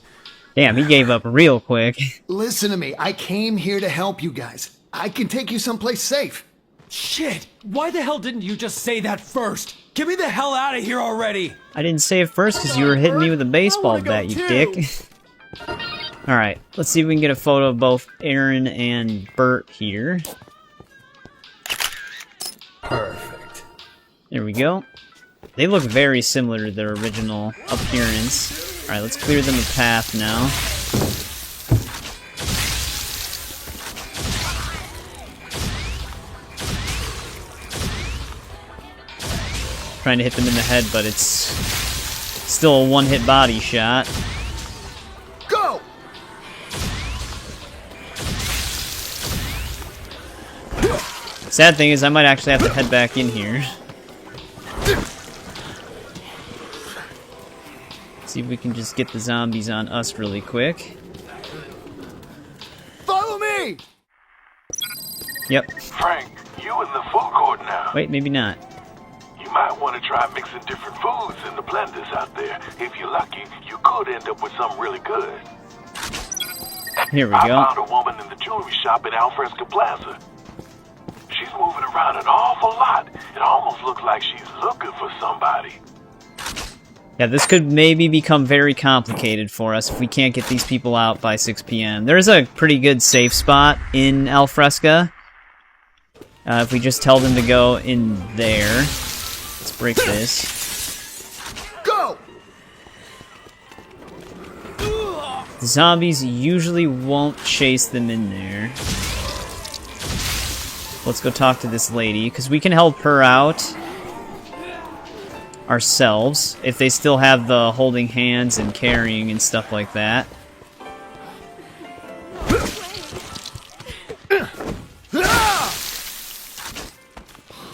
Damn, he gave up real quick. Listen to me. I came here to help you guys. I can take you someplace safe. Shit! Why the hell didn't you just say that first? Get me the hell out of here already! I didn't say it first because you were hitting me with a baseball bat, you dick. Alright, let's see if we can get a photo of both Aaron and Bert here. Perfect. There we go. They look very similar to their original appearance. Alright, let's clear them a path now. Trying to hit them in the head, but it's still a one-hit body shot. Go! Sad thing is I might actually have to head back in here. See if we can just get the zombies on us really quick. Follow me! Yep. Frank, you in the food court now. Wait, maybe not. You might want to try mixing different foods in the blenders out there. If you're lucky, you could end up with something really good. Here we I go. found a woman in the jewelry shop in Alfresco Plaza. She's moving around an awful lot. It almost looks like she's looking for somebody. Yeah, this could maybe become very complicated for us if we can't get these people out by 6 p.m. There's a pretty good safe spot in Alfresca. If we just tell them to go in there. Let's break this. Go! The zombies usually won't chase them in there. Let's go talk to this lady, because we can help her out ourselves if they still have the holding hands and carrying and stuff like that.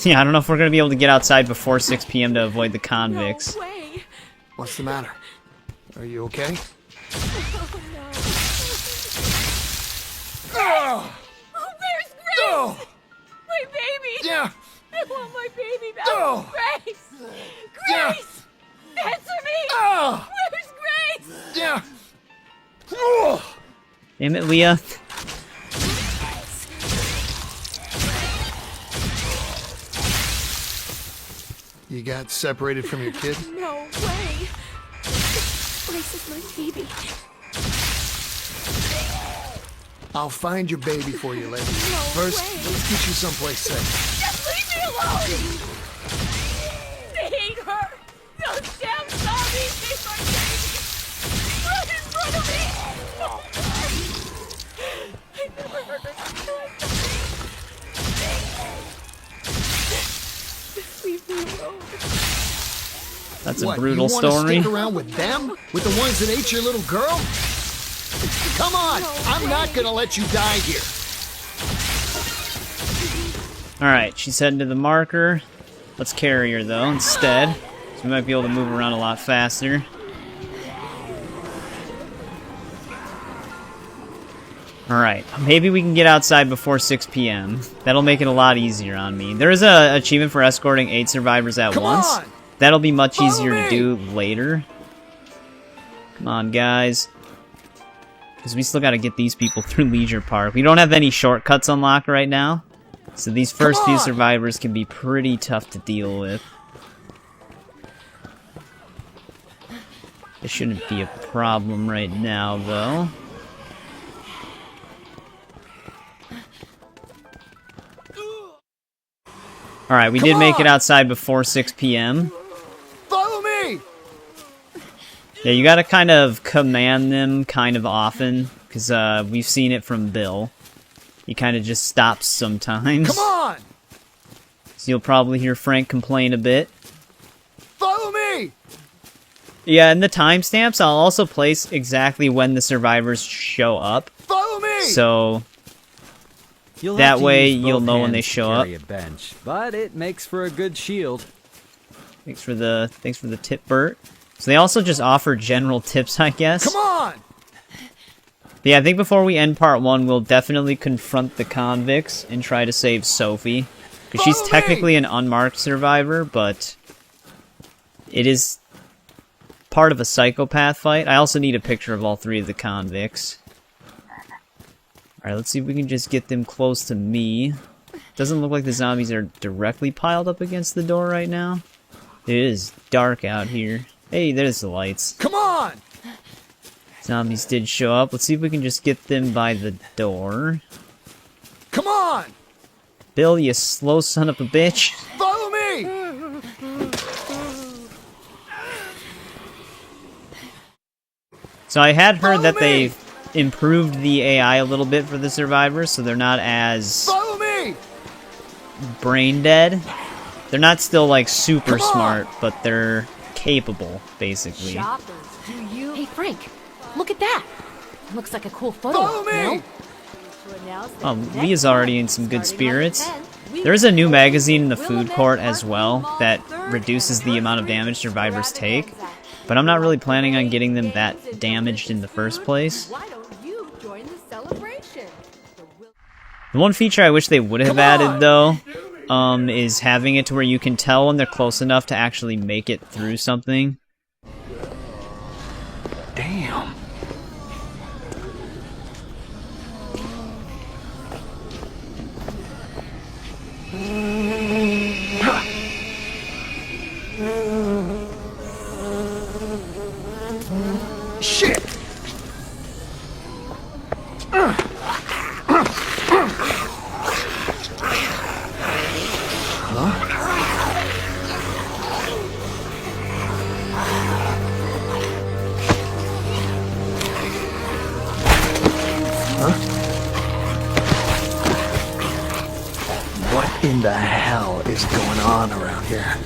Yeah, I don't know if we're going to be able to get outside before 6 p.m. to avoid the convicts. No way. What's the matter? Are you okay? Oh, where's Grace? Oh. My baby. Yeah. I want my baby back. Oh. Grace. Yeah. Grace. Answer me. Oh. Where's Grace? Yeah. Oh. Damn it, Leah. You got separated from your kid? No way. Grace is my baby. I'll find your baby for you, lady. First, let's get you someplace safe. Just leave me alone! They hate her! Those damn zombies hate my baby! Right in front of me! Oh, God. I never heard anything like that. Just leave me alone. That's a What, brutal you wanna story. Stick around with them? With the ones that ate your little girl? Come on! I'm not gonna let you die here. Alright, she's heading to the marker. Let's carry her, though, instead. So we might be able to move around a lot faster. Alright, maybe we can get outside before 6 p.m. That'll make it a lot easier on me. There is a achievement for escorting 8 survivors at once. That'll be much easier to do later. Come on, guys. Because we still gotta get these people through Leisure Park. We don't have any shortcuts unlocked right now. So these first few survivors can be pretty tough to deal with. This shouldn't be a problem right now, though. Alright, we did make it outside before 6 p.m. Follow me! Yeah, you gotta kind of command them kind of often, because we've seen it from Bill. He kind of just stops sometimes. Come on! So you'll probably hear Frank complain a bit. Follow me! Yeah, and the timestamps, I'll also place exactly when the survivors show up. Follow me! So that way you'll know when they show up. A bench, but it makes for a good shield. Thanks for the tip, Bert. So they also just offer general tips, I guess. Come on! But yeah, I think before we end part 1, we'll definitely confront the convicts and try to save Sophie. Because she's technically an unmarked survivor, but it is part of a psychopath fight. I also need a picture of all 3 of the convicts. Alright, let's see if we can just get them close to me. Doesn't look like the zombies are directly piled up against the door right now. It is dark out here. Hey, there's the lights. Come on! Zombies did show up. Let's see if we can just get them by the door. Come on! Bill, you slow son of a bitch. Follow me! So I had heard that they improved the AI a little bit for the survivors, so they're not as brain dead. They're not still like super smart, but they're capable, basically. Hey, Frank, look at that. Looks like a cool photo. Follow me! Oh, Leah's already in some good spirits. There's a new magazine in the food court as well that reduces the amount of damage survivors take, but I'm not really planning on getting them that damaged in the first place. The one feature I wish they would have added, though, is having it to where you can tell when they're close enough to actually make it through something. Damn. Shit! What in the hell is going on around here?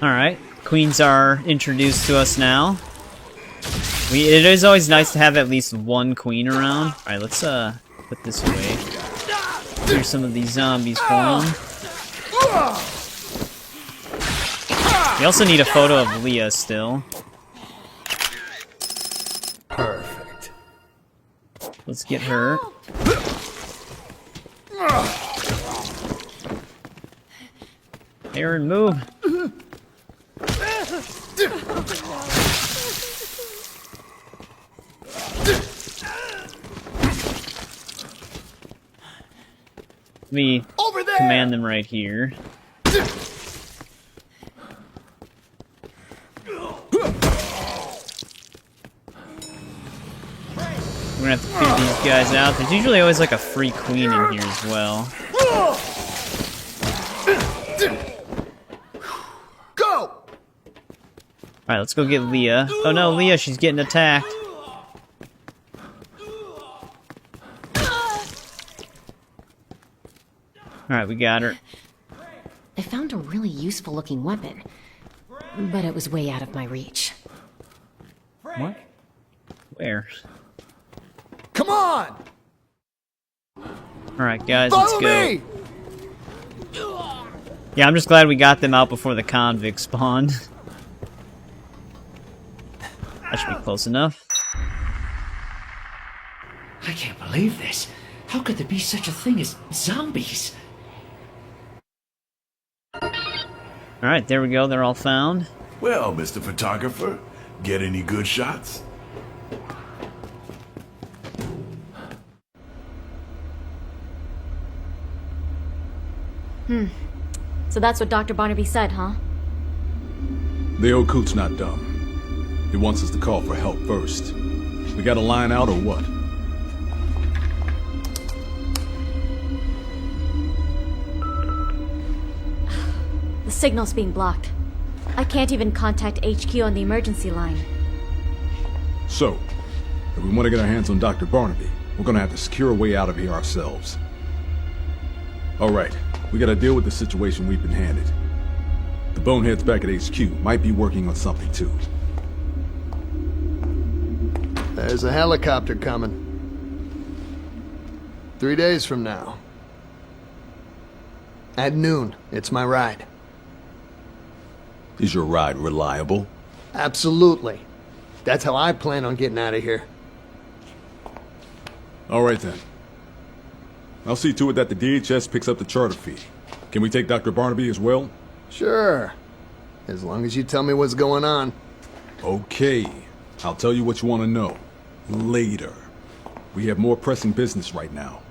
Alright, queens are introduced to us now. It is always nice to have at least one queen around. Alright, let's put this away. Clear some of these zombies for them. We also need a photo of Leah still. Perfect. Let's get her. Aaron, move. Let me command them right here. We're gonna have to clear these guys out. There's usually always like a free queen in here as well. Go! Alright, let's go get Leah. Oh no, Leah, she's getting attacked. Alright, we got her. I found a really useful looking weapon, but it was way out of my reach. What? Where? Come on! Alright, guys, let's Follow go. me! Yeah, I'm just glad we got them out before the convict spawned. That should be close enough. I can't believe this. How could there be such a thing as zombies? Alright, there we go. They're all found. Well, Mr. Photographer, get any good shots? So that's what Dr. Barnaby said, huh? The old coot's not dumb. He wants us to call for help first. We got a line out or what? The signal's being blocked. I can't even contact HQ on the emergency line. So, if we want to get our hands on Dr. Barnaby, we're gonna have to secure a way out of here ourselves. Alright, we gotta deal with the situation we've been handed. The boneheads back at HQ might be working on something too. There's a helicopter coming. 3 days from now. At noon, it's my ride. Is your ride reliable? Absolutely. That's how I plan on getting out of here. Alright then. I'll see to it that the DHS picks up the charter fee. Can we take Dr. Barnaby as well? Sure. As long as you tell me what's going on. Okay. I'll tell you what you want to know. Later. We have more pressing business right now.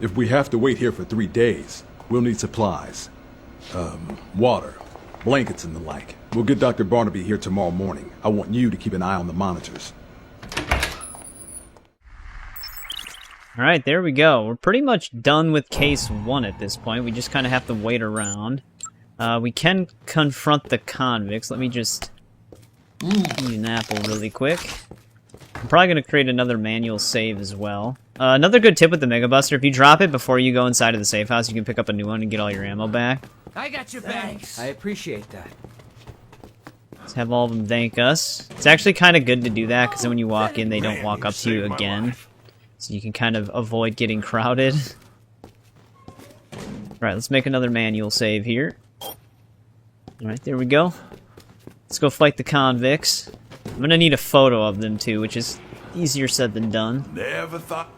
If we have to wait here for 3 days, we'll need supplies. Water, blankets and the like. We'll get Dr. Barnaby here tomorrow morning. I want you to keep an eye on the monitors. Alright, there we go. We're pretty much done with case 1 at this point. We just kind of have to wait around. We can confront the convicts. Let me just eat an apple really quick. I'm probably going to create another manual save as well. Another good tip with the Mega Buster, if you drop it before you go inside of the safe house, you can pick up a new one and get all your ammo back. I got your back. I appreciate that. Let's have all of them thank us. It's actually kind of good to do that, because then when you walk in, they don't walk up to you again. So you can kind of avoid getting crowded. Alright, let's make another manual save here. Alright, there we go. Let's go fight the convicts. I'm gonna need a photo of them too, which is easier said than done. Never thought.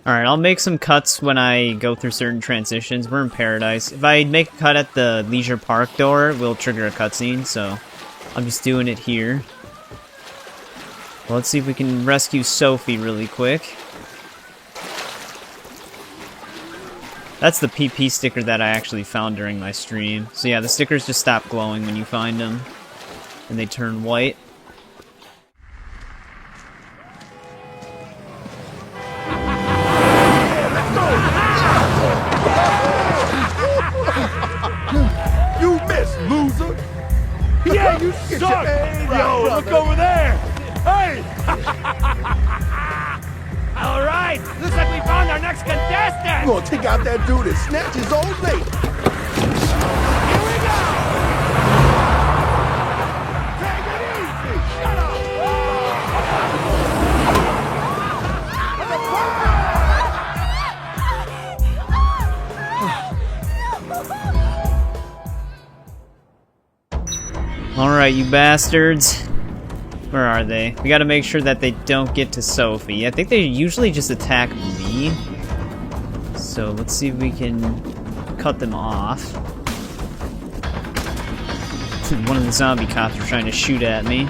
Alright, I'll make some cuts when I go through certain transitions. We're in Paradise. If I make a cut at the Leisure Park door, we'll trigger a cutscene, so I'm just doing it here. Well, let's see if we can rescue Sophie really quick. That's the PP sticker that I actually found during my stream. So yeah, the stickers just stop glowing when you find them, and they turn white. You missed, loser! Yeah, you suck! Yo, look over there! Hey! All right, looks like we found our next contestant! You gonna take out that dude and snatch his old lady! Here we go! Take it easy! Shut up! Alright, you bastards. Where are they? We gotta make sure that they don't get to Sophie. I think they usually just attack me. So let's see if we can cut them off. One of the zombie cops are trying to shoot at me.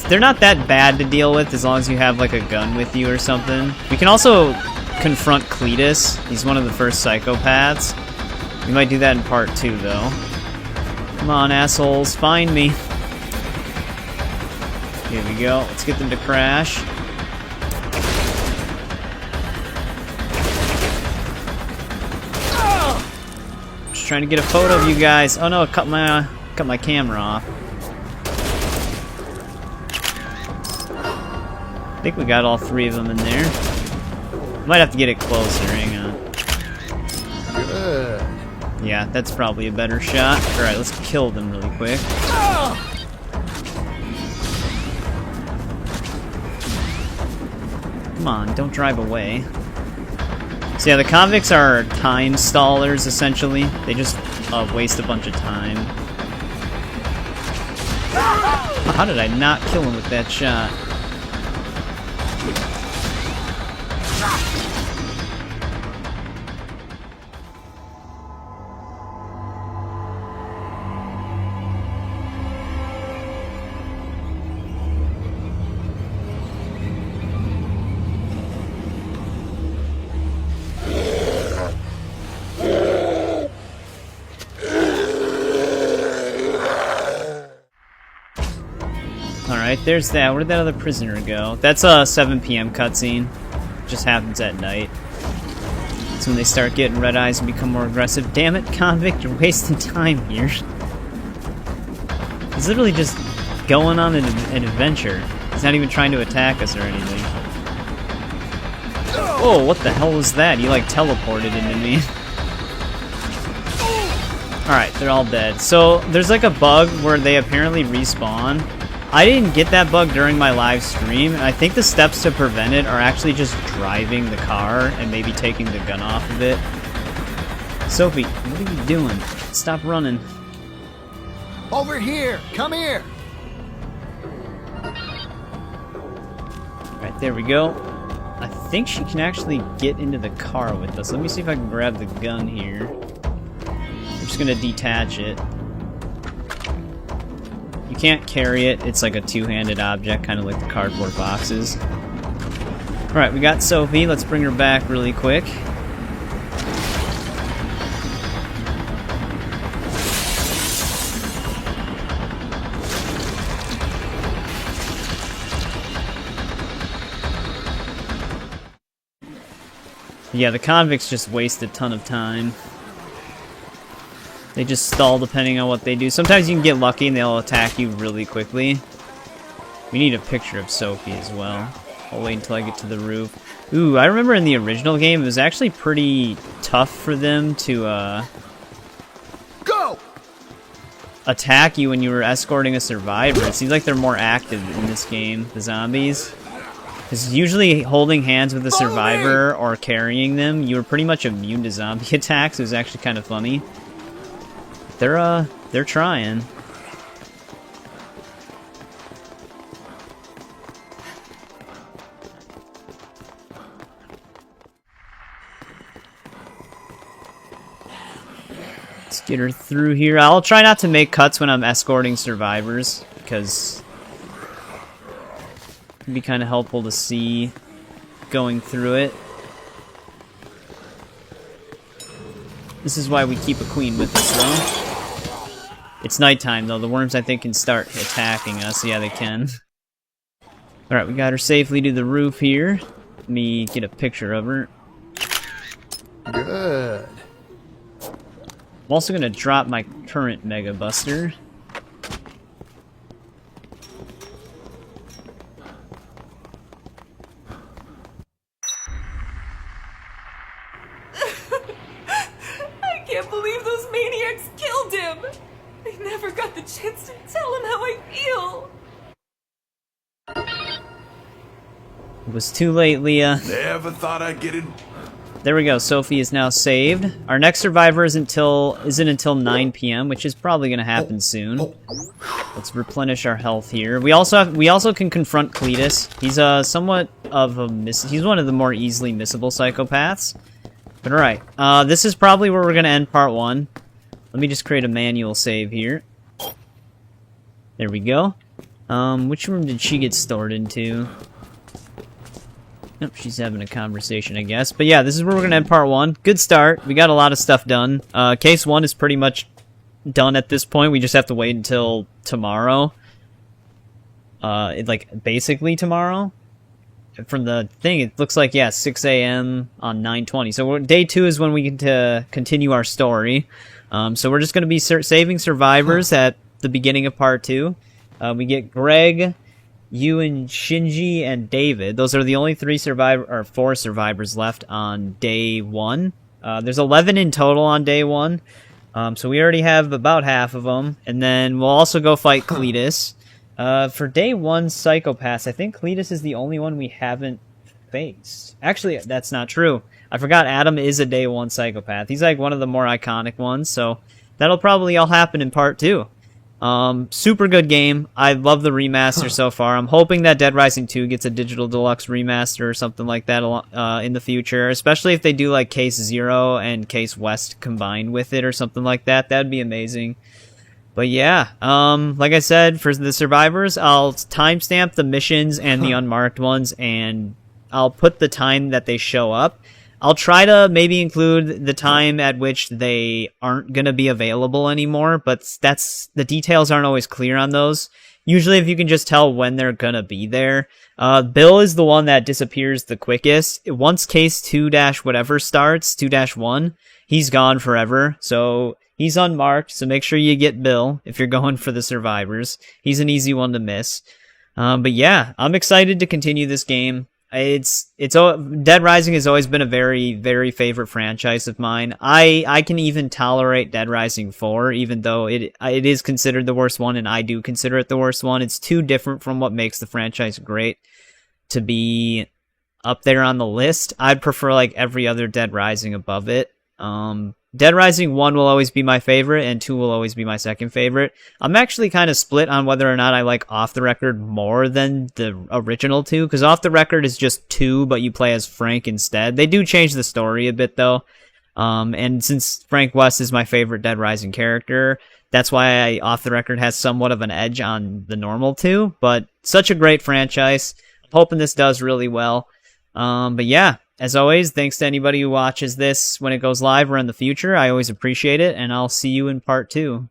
They're not that bad to deal with as long as you have like a gun with you or something. We can also confront Cletus. He's one of the first psychopaths. We might do that in part 2 though. Come on, assholes, find me. Here we go. Let's get them to crash. Just trying to get a photo of you guys. Oh no, it cut my camera off. I think we got all 3 of them in there. Might have to get it closer. Hang on. Good. Yeah, that's probably a better shot. Alright, let's kill them really quick. Come on, don't drive away. So yeah, the convicts are time stallers, essentially. They just waste a bunch of time. How did I not kill him with that shot? Alright, there's that. Where did that other prisoner go? That's a 7 p.m. cutscene. Just happens at night. That's when they start getting red eyes and become more aggressive. Damn it, convict, you're wasting time here. He's literally just going on an adventure. He's not even trying to attack us or anything. Oh, what the hell was that? He like teleported into me. Alright, they're all dead. So, there's like a bug where they apparently respawn. I didn't get that bug during my live stream, and I think the steps to prevent it are actually just driving the car and maybe taking the gun off of it. Sophie, what are you doing? Stop running. Over here! Come here! Alright, there we go. I think she can actually get into the car with us. Let me see if I can grab the gun here. I'm just gonna detach it. You can't carry it. It's like a two-handed object, kind of like the cardboard boxes. Alright, we got Sophie. Let's bring her back really quick. Yeah, the convicts just waste a ton of time. They just stall depending on what they do. Sometimes you can get lucky and they'll attack you really quickly. We need a picture of Sophie as well. I'll wait until I get to the roof. Ooh, I remember in the original game, it was actually pretty tough for them to, Go! attack you when you were escorting a survivor. It seems like they're more active in this game, the zombies. Because usually holding hands with a survivor or carrying them, you were pretty much immune to zombie attacks. It was actually kind of funny. They're trying. Let's get her through here. I'll try not to make cuts when I'm escorting survivors, because it can be kind of helpful to see going through it. This is why we keep a queen with us, though. It's nighttime, though. The worms, I think, can start attacking us. Yeah, they can. Alright, we got her safely to the roof here. Let me get a picture of her. Good. I'm also going to drop my current Mega Buster. I can't believe those maniacs killed him! I never got the chance to tell him how I feel! It was too late, Leah. Never thought I'd get it. There we go. Sophie is now saved. Our next survivor isn't until 9 p.m., which is probably going to happen soon. Let's replenish our health here. We also can confront Cletus. He's somewhat of a he's one of the more easily missable psychopaths. But all right, this is probably where we're going to end part 1. Let me just create a manual save here. There we go. Which room did she get stored into? Nope, she's having a conversation, I guess. But yeah, this is where we're going to end part 1. Good start. We got a lot of stuff done. Case 1 is pretty much done at this point. We just have to wait until tomorrow. Like, basically tomorrow. From the thing, it looks like, yeah, 6 a.m. on 9/20. So day 2 is when we get to continue our story. So we're just going to be saving survivors at the beginning of part 2. We get Greg, you and Shinji and David. Those are the only 4 survivors left on day 1. There's 11 in total on day 1. So we already have about half of them. And then we'll also go fight Cletus. For day 1 psychopaths, I think Cletus is the only one we haven't faced. Actually, that's not true. I forgot Adam is a day 1 psychopath. He's like one of the more iconic ones, so that'll probably all happen in part 2. Super good game. I love the remaster so far. I'm hoping that Dead Rising 2 gets a digital deluxe remaster or something like that in the future, especially if they do like Case 0 and Case West combined with it or something like that. That'd be amazing. But yeah, like I said, for the survivors, I'll timestamp the missions and the unmarked ones, and I'll put the time that they show up. I'll try to maybe include the time at which they aren't going to be available anymore, but the details aren't always clear on those. Usually if you can just tell when they're going to be there. Bill is the one that disappears the quickest. Once case 2-whatever starts, 2-1, he's gone forever, so he's unmarked, so make sure you get Bill if you're going for the survivors. He's an easy one to miss. But yeah, I'm excited to continue this game. Dead Rising has always been a very, very favorite franchise of mine. I can even tolerate Dead Rising 4, even though it is considered the worst one, and I do consider it the worst one. It's too different from what makes the franchise great to be up there on the list. I'd prefer like every other Dead Rising above it. Dead Rising 1 will always be my favorite, and 2 will always be my second favorite. I'm actually kind of split on whether or not I like Off the Record more than the original 2, because Off the Record is just 2, but you play as Frank instead. They do change the story a bit, though. And since Frank West is my favorite Dead Rising character, that's why Off the Record has somewhat of an edge on the normal 2, but such a great franchise. I'm hoping this does really well. But yeah. As always, thanks to anybody who watches this when it goes live or in the future. I always appreciate it, and I'll see you in part 2.